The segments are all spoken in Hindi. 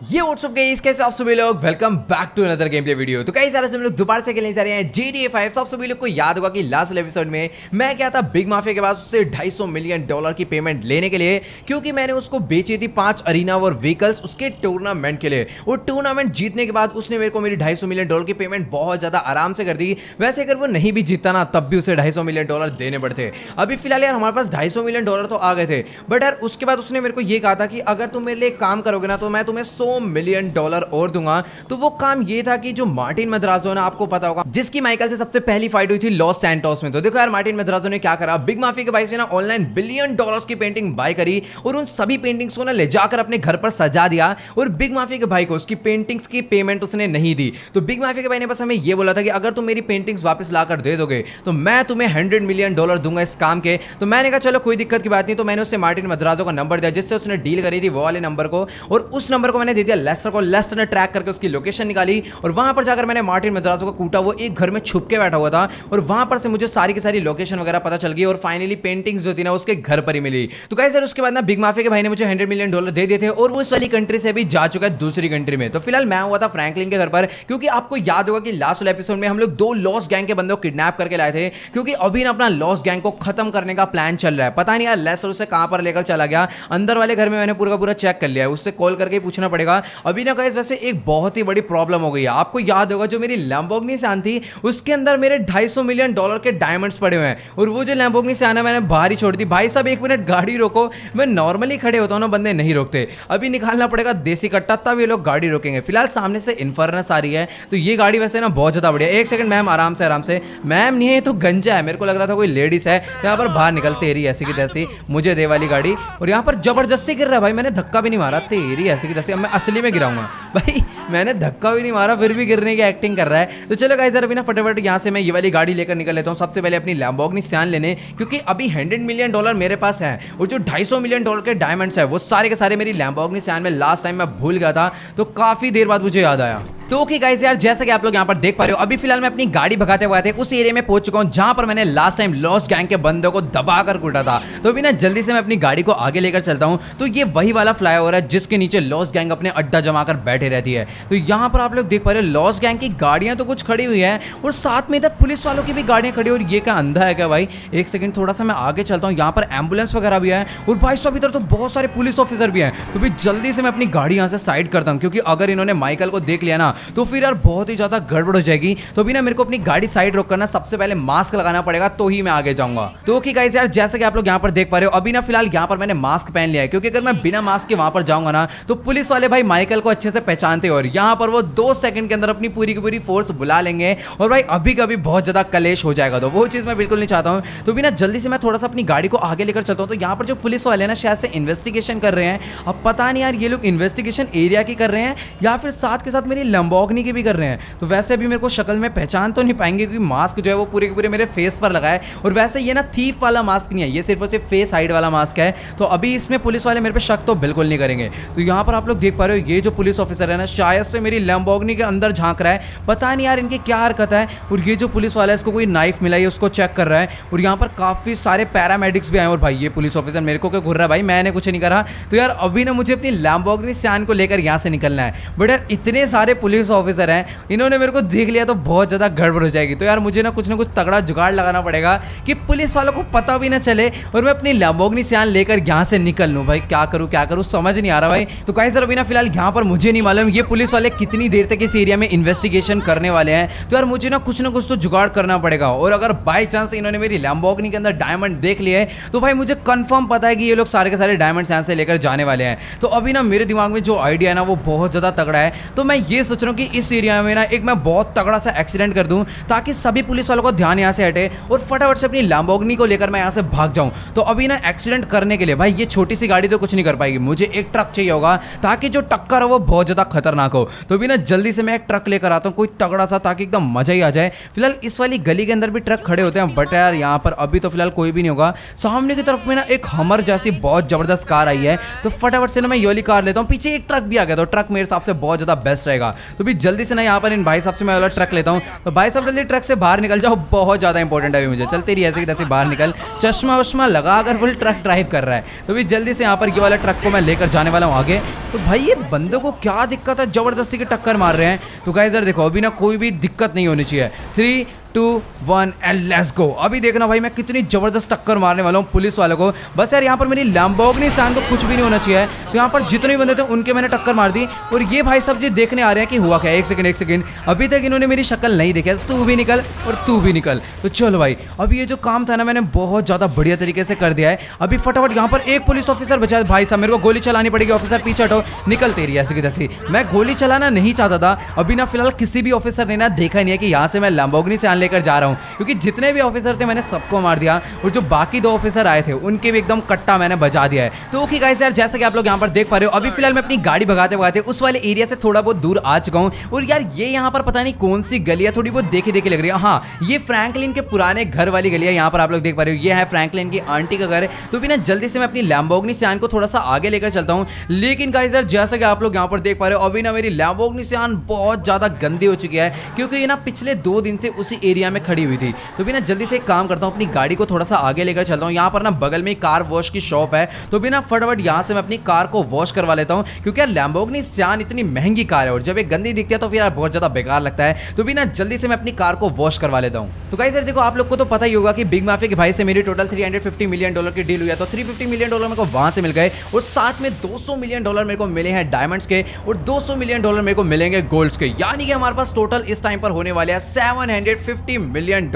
ये व्हाट्सअप गाइस, कैसे आप सभी लोग। Welcome back to another game play video. तो गाइस आज हम लोग दोबारा से खेलने जा रहे हैं GTA 5। तो आप सभी लोग को याद होगा कि लास्ट एपिसोड में मैं क्या था, बिग माफिया के पास उससे $250 मिलियन की पेमेंट लेने के लिए, क्योंकि मैंने उसको बेची थी 5 अरीना और व्हीकल्स उसके टूर्नामेंट के लिए। वो टूर्नामेंट जीतने के बाद उसने मेरे को मेरी $250 मिलियन की पेमेंट बहुत ज्यादा आराम से कर दी। वैसे अगर वो नहीं भी जीतता ना, तब भी उसे $250 मिलियन देने पड़ते। अभी फिलहाल यार हमारे पास $250 मिलियन तो आ गए थे, बट यार उसके बाद उसने मेरे को ये कहा था कि अगर तुम मेरे लिए काम करोगे ना, तो मैं तुम्हें $100 मिलियन और दूंगा। तो वो काम ये था कि जो मार्टिन मद्राजो है ना, आपको पता होगा, जिसकी माइकल से सबसे पहली फाइट हुई थी लॉस सैंटोस में। तो देखो यार मार्टिन मद्राजो ने क्या करा, बिग माफिया के भाई से ना ऑनलाइन $1 बिलियन की पेंटिंग बाय करी और उन सभी पेंटिंग्स को ना ले जाकर अपने घर पर सजा दिया। और बिग माफिया के भाई को उसकी पेंटिंग्स की पेमेंट उसने नहीं दी। तो बिग माफिया के भाई ने बस हमें ये बोला था कि अगर तुम मेरी पेंटिंग्स वापस लाकर दे दोगे तो मैं तुम्हें $100 मिलियन दूंगा इस काम के। तो मैंने कहा चलो कोई दिक्कत की बात नहीं। तो मैंने उससे मार्टिन मद्राजो का नंबर दिया, जिससे उसने डील करी थी, वो वाले नंबर को, और उस नंबर को मैंने दे दिया लेस्टर को। लेस्टर ने ट्रैक करके उसकी लोकेशन निकाली और वहां पर जाकर मैंने मार्टिन मद्राजो को कूटा। वो एक घर में छुप के बैठा हुआ था और वहां पर से मुझे सारी की सारी लोकेशन वगैरह पता चल गई और फाइनली पेंटिंग्स जो थी ना उसके घर पर ही मिली। तो गाइस यार उसके बाद ना बिग माफिया के भाई ने मुझे $100 मिलियन दे दिए थे और वो इस वाली कंट्री से भी जा चुका है दूसरी कंट्री में। तो फिलहाल मैं हुआ था फ्रैंकलिन के घर पर, क्योंकि आपको याद होगा कि लास्ट वाले एपिसोड में हम लोग 2 लॉस्ट गैंग के बंदों को किडनैप करके लाए थे, क्योंकि अभी ना अपना लॉस्ट गैंग को खत्म करने का प्लान चल रहा है। पता नहीं यार लेस्टर उसे कहां पर लेकर चला गया। अंदर वाले घर में मैंने पूरा का पूरा चेक कर लिया है, उससे कॉल करके पूछना पड़ेगा। अभी ना गाइस वैसे एक बहुत ही बड़ी प्रॉब्लम हो गई है। आपको याद होगा जो मेरी लैम्बोर्गिनी सैन थी, उसके अंदर मेरे $250 मिलियन के डायमंड्स पड़े हुए हैं, और वो जो लैम्बोर्गिनी सैन है मैंने बाहर ही छोड़ दी। भाई साहब 1 मिनट गाड़ी रोको। मैं नॉर्मली खड़े होता हूं ना, बंदे नहीं रोकते। अभी निकालना पड़ेगा देसी कट्टा, तब ये लोग गाड़ी रोकेंगे। फिलहाल सामने से इन्फर्नस आ रही है, तो ये गाड़ी वैसे ना बहुत ज्यादा बढ़िया। एक सेकंड मैम, आराम से। मैम नहीं है, तो गंजा है। मेरे को लग रहा था कोई लेडीज है। यहाँ पर बाहर निकल, तेरी ऐसी की तैसी, मुझे दे वाली गाड़ी। और यहाँ पर जबरदस्ती गिर रहा है भाई, मैंने धक्का भी नहीं मारा, तेरी ऐसी की तैसी। अब मैं असली में गिराऊंगा भाई, मैंने धक्का भी नहीं मारा फिर भी गिरने की एक्टिंग कर रहा है। तो चलो गाइस अभी ना फटाफट यहाँ से मैं ये वाली गाड़ी लेकर निकल लेता हूँ, सबसे पहले अपनी लैम्बोर्गिनी सैन लेने, क्योंकि अभी $100 मिलियन मेरे पास है और जो $250 मिलियन के डायमंड्स है वो सारे के सारे मेरी लैम्बोर्गिनी सैन में लास्ट टाइम मैं भूल गया था। तो काफी देर बाद मुझे याद आया। तो ओके गाइस यार, जैसा कि आप लोग यहाँ पर देख पा रहे हो, अभी फिलहाल मैं अपनी गाड़ी भगाते हुए थे उस एरिया में पहुंच चुका हूँ जहां पर मैंने लास्ट टाइम लॉस्ट गैंग के बंदों को दबाकर कूटा था। तो अभी ना जल्दी से मैं अपनी गाड़ी को आगे लेकर चलता हूँ। तो ये वही वाला फ्लाईओवर है जिसके नीचे लॉस्ट गैंग अपने अड्डा जमाकर बैठे रहती है। तो यहाँ पर आप लोग देख पा रहे हो लॉस्ट गैंग की गाड़ियां तो कुछ खड़ी हुई है और साथ में इधर पुलिस वालों की भी गाड़ियां खड़ी। और ये क्या अंधा है क्या भाई? एक सेकंड, थोड़ा सा मैं आगे चलता हूँ। यहाँ पर एम्बुलेंस वगैरह भी है और भाई साहब इधर तो बहुत सारे पुलिस ऑफिसर भी हैं। तो भी जल्दी से मैं अपनी गाड़ी यहाँ से साइड करता हूँ, क्योंकि अगर इन्होंने माइकल को देख लिया ना, तो फिर यार बहुत ही ज्यादा गड़बड़ हो जाएगी। तो अभी ना मेरे को अपनी गाड़ी साइड रोक करना, सबसे पहले मास्क लगाना पड़ेगा, तो ही मैं आगे जाऊंगा। तो ओके गाइस यार, जैसा कि आप लोग यहाँ पर देख पा रहे हो, अभी ना फिलहाल यहाँ पर मैंने मास्क पहन लिया है, क्योंकि अगर मैं बिना मास्क के वहां पर जाऊंगा ना, तो पुलिस वाले भाई माइकल को अच्छे से पहचानते हैं और यहाँ पर वो 2 सेकंड के अंदर अपनी पूरी की पूरी फोर्स बुला लेंगे और भाई अभी कभी बहुत ज्यादा कलेश हो जाएगा। तो वो चीज मैं बिल्कुल नहीं चाहता हूँ। तो भी ना जल्दी से मैं थोड़ा सा अपनी गाड़ी को आगे लेकर चलता हूँ। तो यहाँ पर जो पुलिस वाले ना शायद से इन्वेस्टिगेशन कर रहे हैं। अब पता नहीं यार ये लोग इन्वेस्टिगेशन एरिया की कर रहे हैं या फिर साथ के साथ मेरी लैम्बोर्गिनी की भी कर रहे हैं। तो वैसे अभी मेरे को शक्ल में पहचान तो नहीं पाएंगे, क्योंकि मास्क जो है वो पूरे के पूरे मेरे फेस पर लगा है। और वैसे ये ना थीफ वाला मास्क नहीं है, ये सिर्फ और सिर्फ फेस हाइड वाला मास्क है। तो अभी इसमें पुलिस वाले मेरे पे शक तो बिल्कुल नहीं करेंगे। तो यहाँ पर आप लोग देख पा रहे हो, ये जो पुलिस ऑफिसर है ना, शायद से मेरी लैम्बोर्गिनी के अंदर झांक रहा है। पता नहीं यार इनकी क्या हरकत है। और ये जो पुलिस वाला है, इसको कोई नाइफ मिला है, उसको चेक कर रहा है। और यहाँ पर काफी सारे पैरामेडिक्स भी आए। और भाई ये पुलिस ऑफिसर मेरे को क्या घूर रहा है भाई, मैंने कुछ नहीं करा। तो यार अभी ना मुझे अपनी लैम्बोर्गिनी सैन को लेकर यहाँ से निकलना है। बट यार इतने सारे पुलिस ऑफिसर हैं, इन्होंने मेरे को देख लिया तो बहुत ज्यादा गड़बड़ हो जाएगी। तो यार मुझे ना कुछ तगड़ा जुगाड़ लगाना पड़ेगा कि पुलिस वालों को पता भी ना चले और मैं अपनी लैम्बोर्गिनी सैन लेकर यहाँ से निकल लूं। भाई क्या करूं समझ नहीं आ रहा भाई। तो गाइस अभी ना फिलहाल यहाँ पर मुझे नहीं मालूम ये पुलिस वाले कितनी देर तक इस एरिया में इन्वेस्टिगेशन करने वाले हैं। तो यार मुझे ना कुछ तो जुगाड़ करना पड़ेगा। और अगर बाय चांस इन्होंने मेरी लैम्बोर्गिनी के अंदर डायमंड देख लिए तो भाई मुझे कंफर्म पता है कि ये लोग सारे के सारे डायमंड यहाँ से लेकर जाने वाले हैं। तो अभी ना मेरे दिमाग में जो आइडिया है ना, वो बहुत ज्यादा तगड़ा है। तो मैं ये सोच रहा हूँ कि इस एरिया में ना एक मैं बहुत तगड़ा सा एक्सीडेंट कर दूं, ताकि सभी पुलिस वालों का ध्यान यहाँ से हटे और फटाफट से अपनी लैम्बोर्गिनी को लेकर मैं यहाँ से भाग जाऊं। तो अभी ना एक्सीडेंट करने के लिए भाई ये छोटी सी गाड़ी तो कुछ नहीं कर पाएगी, मुझे एक ट्रक चाहिए होगा, ताकि जो टक्कर हो वो बहुत ज्यादा खतरनाक हो। तो अभी ना जल्दी से मैं एक ट्रक लेकर आता हूँ, कोई तगड़ा सा, ताकि एकदम मजा ही आ जाए। फिलहाल इस वाली गली के अंदर भी ट्रक खड़े होते हैं, बट यार यहाँ पर अभी तो फिलहाल कोई भी नहीं होगा। सामने की तरफ में ना एक हमर जैसी बहुत जबरदस्त कार आई है, तो फटाफट से ना मैं ये वाली कार लेता हूँ। पीछे एक ट्रक भी आ गया, तो ट्रक मेरे हिसाब से बहुत ज्यादा बेस्ट रहेगा। तो भी जल्दी से ना यहाँ पर इन भाई साहब से मैं वाला ट्रक लेता हूँ। तो भाई साहब जल्दी ट्रक से बाहर निकल जाओ, बहुत ज़्यादा इंपॉर्टेंट है अभी मुझे। चलते रही ऐसे की तैसे बाहर निकल, चश्मा वश्मा लगा कर फुल ट्रक ड्राइव कर रहा है। तो भी जल्दी से यहाँ पर ये वाला ट्रक को मैं लेकर जाने वाला हूँ आगे। तो भाई ये बंदों को क्या दिक्कत है, जबरदस्ती की टक्कर मार रहे हैं। तो गाइस इधर देखो, अभी ना कोई भी दिक्कत नहीं होनी चाहिए। 3, 2, 1 एंड लेट्स गो। अभी देखना भाई मैं कितनी जबरदस्त टक्कर मारने वाला हूँ पुलिस वालों को। बस यार यहाँ पर मेरी लैम्बोर्गिनी सैन को कुछ भी नहीं होना चाहिए। तो यहाँ पर जितने बंदे थे उनके मैंने टक्कर मार दी। और ये भाई सब जी देखने आ रहे हैं कि हुआ क्या। एक सेकंड, अभी तक इन्होंने मेरी शक्ल नहीं देखी। तू भी निकल और तू भी निकल। तो चलो भाई, अभी ये जो काम था ना मैंने बहुत ज़्यादा बढ़िया तरीके से कर दिया है। अभी फटाफट यहाँ पर एक पुलिस ऑफिसर बचा है। भाई साहब मेरे को गोली चलानी पड़ेगी। ऑफिसर पीछे हटो, निकल तेरी ऐसी की तैसी। मैं गोली चलाना नहीं चाहता था। अभी ना फिलहाल किसी भी ऑफिसर ने ना देखा नहीं है कि यहाँ से मैं लैम्बोर्गिनी सैन लेकर जा रहा हूँ, क्योंकि जितने भी ऑफिसर थे मैंने सबको मार दिया। और जो बाकी 2 ऑफिसर आए थे उनके भी एकदम कट्टा मैंने बजा दिया है। तो ओके गाइस यार, जैसा कि आप लोग यहाँ पर देख पा रहे हो, अभी फिलहाल मैं अपनी गाड़ी भगाते भगाते उस वाले एरिया से थोड़ा बहुत दूर आ चुका हूँ। और यार ये यहाँ पर पता नहीं कौन सी गली है, थोड़ी बहुत देखी देखी लग रही है। हाँ, ये फ्रैंकलिन के पुराने घर वाली गली है। यहाँ पर आप लोग देख पा रहे हो, ये है फ्रैंकलिन की आंटी का घर है। तो भी ना जल्दी से मैं अपनी लैम्बोर्गिनी सैन को थोड़ा सा आगे लेकर चलता हूँ। लेकिन गाइस यार जैसा कि आप लोग यहाँ पर देख पा रहे हो, अभी ना मेरी लैम्बोर्गिनी सैन बहुत ज्यादा गंदी हो चुकी है, क्योंकि ये ना पिछले 2 दिन से उसी एरिया में खड़ी हुई थी। तो भी ना जल्दी से एक काम करता हूँ, अपनी गाड़ी को थोड़ा सा आगे लेकर चलता हूँ। यहाँ पर ना बगल में कार वॉश की शॉप है। तो भी ना फटाफट यहाँ से मैं अपनी कार को वॉश करवा लेता हूँ, क्योंकि यार लैम्बोर्गिनी सैन इतनी महंगी कार है और जब ये गंदी दिखती है तो फिर यार बहुत ज्यादा बेकार लगता है। तो भी ना जल्दी से मैं अपनी कार को वॉश करवा लेता हूँ। तो गाइस यार देखो, आप लोग को तो पता ही होगा कि बिग माफिया के भाई से मेरी टोटल $350 मिलियन की डील हुई है। तो $350 मिलियन मेरे को वहां से मिल गए और साथ में $200 मिलियन मेरे को मिले हैं डायमंड्स के और $200 मिलियन मेरे को मिलेंगे गोल्ड्स के। यानी कि हमारे पास टोटल इस टाइम पर होने वाले हैं $750 मिलियन,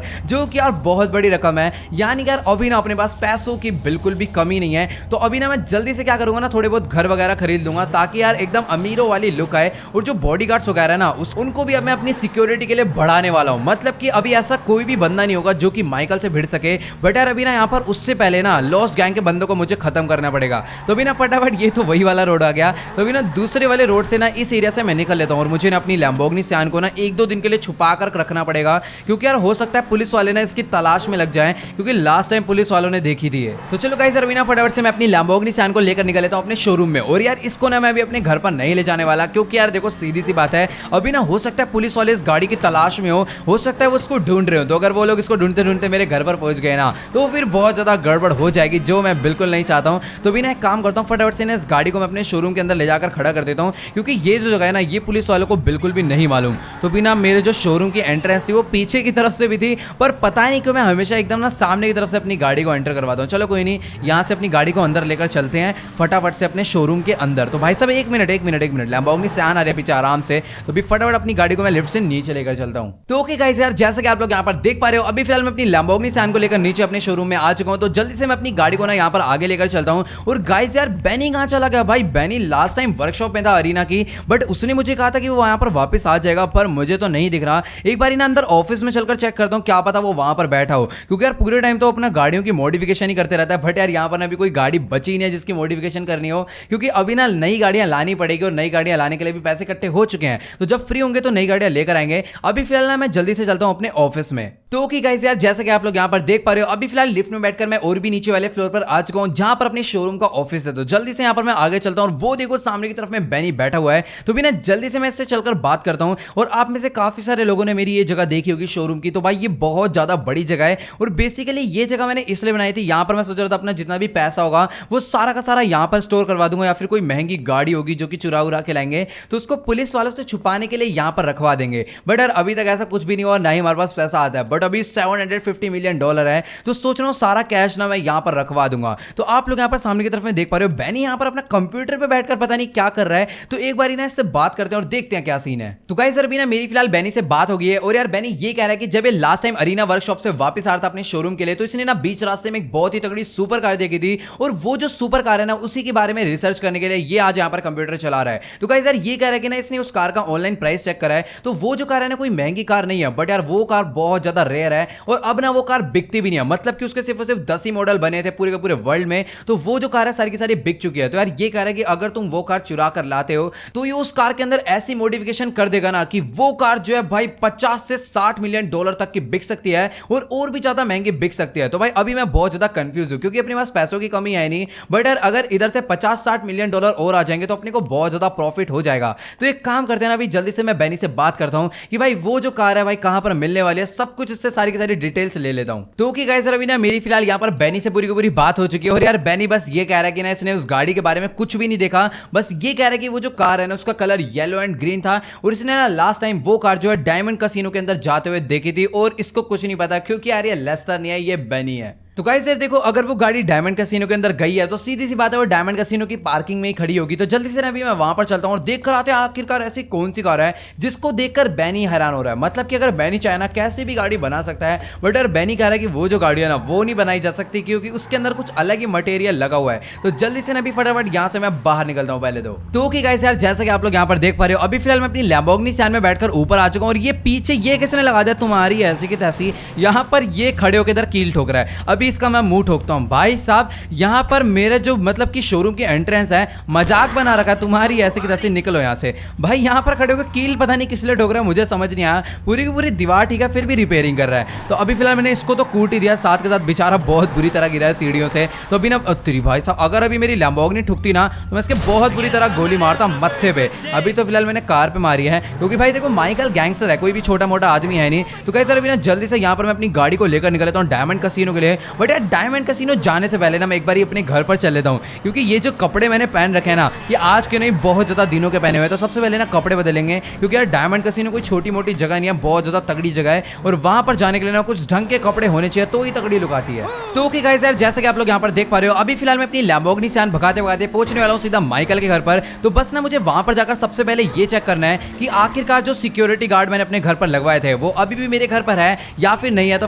जो कि यार बहुत बड़ी रकम है। यानी कि यार अभी ना अपने पास पैसों की बिल्कुल भी कमी नहीं है। तो अभी ना मैं जल्दी से क्या करूंगा ना, थोड़े बहुत घर वगैरह खरीद लूंगा, ताकि यार एकदम अमीरों वाली लुक आए। और जो बॉडीगार्ड्स वगैरह ना उनको भी अब मैं अपनी सिक्योरिटी के लिए बढ़ाने वाला हूं। मतलब कि अभी ऐसा कोई भी बंदा नहीं होगा जो कि माइकल से भिड़ सके। बट यार अभी ना यहाँ पर उससे पहले ना लॉस्ट गैंग के बंदों को मुझे खत्म करना पड़ेगा। तो अभी ना फटाफट, ये तो वही वाला रोड आ गया। तो अभी ना दूसरे वाले रोड से ना इस एरिया से मैं निकल लेता हूँ और मुझे ना अपनी लैम्बोर्गिनी सैन को ना 1-2 दिन के लिए छुपा कर रखना पड़ेगा, क्योंकि यार हो सकता है पुलिस वाले ना इसकी तलाश में लग जाएं, क्योंकि लास्ट टाइम पुलिस वालों ने देखी थी। तो चलो गाइस अभी ना फटाफट से मैं अपनी लैम्बोर्गिनी सैन को लेकर निकल लेता हूँ अपने शोरूम में। और यार इसको ना मैं अभी अपने घर पर नहीं ले जाने वाला, क्योंकि यार देखो सीधी सी बात है, अभी ना हो सकता है पुलिस वाले इस गाड़ी की तलाश में हो सकता है वो उसको ढूंढ रहे हो। तो अगर वो लोग इसको ढूंढते ढूंढते मेरे घर पर पहुंच गए ना, तो फिर बहुत ज्यादा गड़बड़ हो जाएगी, जो मैं बिल्कुल नहीं चाहता हूँ। तो भी ना एक काम करता हूँ, फटाफट से ना इस गाड़ी को मैं अपने शोरूम के अंदर ले जाकर खड़ा कर देता हूँ, क्योंकि ये जो जगह है ना ये पुलिस वालों को बिल्कुल भी नहीं मालूम। तो बिना मेरे जो शोरूम की एंट्रेंस थी वो पीछे की तरफ से भी थी, पर पता नहीं क्यों मैं हमेशा एकदम ना सामने की तरफ से अपनी गाड़ी को एंटर करवाता हूँ। चलो कोई नहीं, यहाँ से अपनी गाड़ी को अंदर लेकर चलते हैं फटाफट से अपने शोरूम के अंदर। तो भाई साहब एक मिनट लैम्बोर्गिनी सैन आ रही है पीछे आराम से। तो भी फटाफट अपनी गाड़ी को मैं लिफ्ट से नीचे लेकर चलता हूँ। तो ओके गाइस यार, जैसा कि आप लोग यहाँ पर देख पा रहे हो, अभी फिलहाल मैं अपनी लैम्बोर्गिनी सैन को लेकर नीचे अपने शोरूम में आ चुका हूँ। तो जल्दी से मैं अपनी गाड़ी को ना यहाँ पर आगे लेकर चलता हूँ। और गाइस यार बेनी कहाँ चला गया भाई? बेनी लास्ट टाइम वर्कशॉप में था अरीना की, बट उसने मुझे कहा था कि वो वहां पर वापस आ जाएगा, पर मुझे तो नहीं दिख रहा। एक बार ना अंदर ऑफिस में चलकर चेक करता हूँ, क्या पता वो वहां पर बैठा हो, क्योंकि यार पूरे टाइम तो अपना गाड़ियों की मॉडिफिकेशन ही करते रहता है। बट यार यहाँ पर अभी कोई गाड़ी बची नहीं है जिसकी मॉडिफिकेशन करनी हो, क्योंकि अभी ना नई गाड़ियां लानी पड़ेगी और नई गाड़ियां लाने के लिए भी पैसे इकट्ठे हो चुके हैं। तो जब फ्री होंगे तो नई गाड़ियां लेकर आएंगे। अभी फिलहाल ना मैं जल्दी से चलता हूं अपने ऑफिस में। तो ओके गाइस यार, जैसा कि आप लोग यहाँ पर देख पा रहे हो, अभी फिलहाल लिफ्ट में बैठकर मैं और भी नीचे वाले फ्लोर पर आ चुका हूँ, जहां पर अपने शोरूम का ऑफिस है। तो जल्दी से यहाँ पर मैं आगे चलता हूँ और वो देखो सामने की तरफ में बेनी बैठा हुआ है। तो भी ना जल्दी से मैं इससे चलकर बात करता हूँ। और आप में से काफी सारे लोगों ने मेरी ये जगह देखी होगी शोरूम की। तो भाई ये बहुत ज्यादा बड़ी जगह है और बेसिकली ये जगह मैंने इसलिए बनाई थी, यहाँ पर मैं सोच रहा था अपना जितना भी पैसा होगा वो सारा का सारा यहाँ पर स्टोर करवा दूंगा, या फिर कोई महंगी गाड़ी होगी जो कि चुरा उरा के लाएंगे तो उसको पुलिस वालों से छुपाने के लिए यहाँ पर रखवा देंगे। बट यार अभी तक ऐसा कुछ भी नहीं हुआ, ना ही हमारे पास पैसा आता है। बट अभी $750 मिलियन है, तो सोच रहा हूँ सारा कैश ना मैं यहाँ पर रखवा दूंगा। तो आप लोग यहाँ पर सामने की तरफ में देख पा रहे हो, बेनी यहाँ पर अपना कंप्यूटर पे बैठकर पता नहीं क्या कर रहा है। तो एक बार ना इससे बात करते हैं और देखते हैं क्या सीन है। तो गाइस सर अभी ना मेरी फिलहाल बेनी से बात हो गई है। और यार बेनी ये कह रहा है कि जब ये लास्ट टाइम अरीना वर्कशॉप से वापस आ रहा था अपने शोरूम के लिए, तो इसने ना बीच रास्ते में एक बहुत ही तगड़ी सुपर कार देखी थी, और वो जो सुपर कार है ना उसी के बारे में रिसर्च करने के लिए ये आज यहाँ पर कंप्यूटर चला रहा है। तो गाइस यार ये कह रहा है कि ना इसने उस कार का ऑनलाइन प्राइस चेक करा है, तो वो जो कार है ना कोई महंगी कार नहीं है, बट यार वो कार बहुत ज्यादा रेयर है और अब ना वो कार बिकती भी नहीं है, मतलब कि उसके सिर्फ और सिर्फ 10 ही मॉडल बने थे पूरे के पूरे वर्ल्ड में। तो वो जो कार है सारी की सारी बिक चुकी है। तो यार ये कार है कि अगर तुम वो कार चुरा कर लाते हो तो ये उस कार के अंदर ऐसी मॉडिफिकेशन कर देगा ना कि वो कार जो है भाई 50 से 60 मिलियन डॉलर तक की बिक सकती है और भी ज्यादा महंगी बिक सकती है। तो भाई अभी मैं बहुत ज्यादा कंफ्यूज हूं क्योंकि अपने पास पैसों की कमी है नहीं, बट यार अगर इधर से 50-60 मिलियन डॉलर और आ जाएंगे तो अपने को बहुत ज्यादा प्रॉफिट हो जाएगा। तो एक काम करते हैं ना, अभी जल्दी से मैं बेनी से बात करता हूं कि भाई वो जो कार है भाई कहां पर मिलने वाली है, सब कुछ इससे सारी की सारी डिटेल्स ले लेता हूं। तो कि गाइस अभी ना मेरी फिलहाल यहां पर बेनी से पूरी की पूरी बात हो चुकी है और यार बेनी बस ये कह रहा है कि ना इसने उस गाड़ी के बारे में कुछ भी नहीं देखा, बस ये कह रहा है कि वो जो कार है ना उसका कलर येलो एंड ग्रीन था और इसने ना लास्ट टाइम वो कार जो है डायमंड कैसीनो के अंदर जाते हुए देखी थी और इसको कुछ नहीं पता क्योंकि यार ये लेस्टर नहीं है, ये बेनी है। तो गाइस यार देखो, अगर वो गाड़ी डायमंड कैसीनो के अंदर गई है तो सीधी सी बात है वो डायमंड कैसीनो की पार्किंग में ही खड़ी होगी। तो जल्दी से ना अभी मैं वहां पर चलता हूं और देख कर आते हैं आखिरकार ऐसी कौन सी कार है जिसको देखकर बेनी हैरान हो रहा है। मतलब कि अगर बेनी चाहे ना कैसी भी गाड़ी बना सकता है, बट यार बेनी कह रहा है कि वो जो गाड़ी है ना वो नहीं बनाई जा सकती क्योंकि उसके अंदर कुछ अलग ही मटेरियल लगा हुआ है। तो जल्दी से ना अभी फटाफट यहाँ से मैं बाहर निकलता हूँ पहले तो कि गाइस यार जैसा कि आप लोग यहाँ पर देख पा रहे हो, अभी फिलहाल मैं अपनी लैम्बोर्गिनी सियान में बैठकर ऊपर आ चुका हूँ और ये पीछे ये किसने लगा दिया तुम्हारी ऐसी की तैसी, यहाँ पर ये खड़े होकर इधर कील ठोक रहा है। अभी इसका मैं मुंह ठोक भाई साहब, यहाँ पर मेरे जो मतलब कि शोरूम की एंट्रेंस है मजाक बना रखा है तुम्हारी ऐसे की तैसे, निकलो यहाँ से। भाई यहाँ पर खड़े होकर कील पता नहीं किस लिए ठोक रहा है मुझे समझ नहीं आया, पूरी की पूरी दीवार ठीक है फिर भी रिपेयरिंग कर रहा है। तो अभी फिलहाल मैंने इसको तो कूट ही दिया, साथ के साथ बेचारा बहुत बुरी तरह गिरा है सीढ़ियों से। तो अभी ना तेरी भाई साहब अगर अभी मेरी लैम्बोर्गिनी ठुकती ना तो मैं इसके बहुत बुरी तरह गोली मारता मत्थे पे। अभी तो फिलहाल मैंने कार पे मारी है क्योंकि भाई देखो माइकल गैंगस्टर है, कोई भी छोटा मोटा आदमी है नहीं। तो कहीं सर अभी ना जल्दी से यहाँ पर मैं अपनी गाड़ी को लेकर निकलता हूँ डायमंड कैसीनो के लिए। बट यार डायमंड कैसीनो जाने से पहले ना मैं एक बार अपने घर पर चल लेता हूँ क्योंकि ये जो कपड़े मैंने पहन रखे हैं ना ये आज के नहीं बहुत ज्यादा दिनों के पहने हुए हैं। तो सबसे पहले ना कपड़े बदलेंगे क्योंकि यार डायमंड कैसीनो कोई छोटी मोटी जगह नहीं है, बहुत ज्यादा तगड़ी जगह है और वहां पर जाने के लिए ना कुछ ढंग के कपड़े होने चाहिए तो ही तगड़ी लुक आती है। तो कि गाइस यार जैसे कि आप लोग यहाँ पर देख पा रहे हो, अभी फिलहाल मैं अपनी लैम्बोर्गिनी सियान भगाते भगाते पहुंचने वाला हूँ सीधा माइकल के घर पर। तो बस ना मुझे वहां पर जाकर सबसे पहले ये चेक करना है कि आखिरकार जो सिक्योरिटी गार्ड मैंने अपने घर पर लगवाए थे वो अभी भी मेरे घर पर है या फिर नहीं है। तो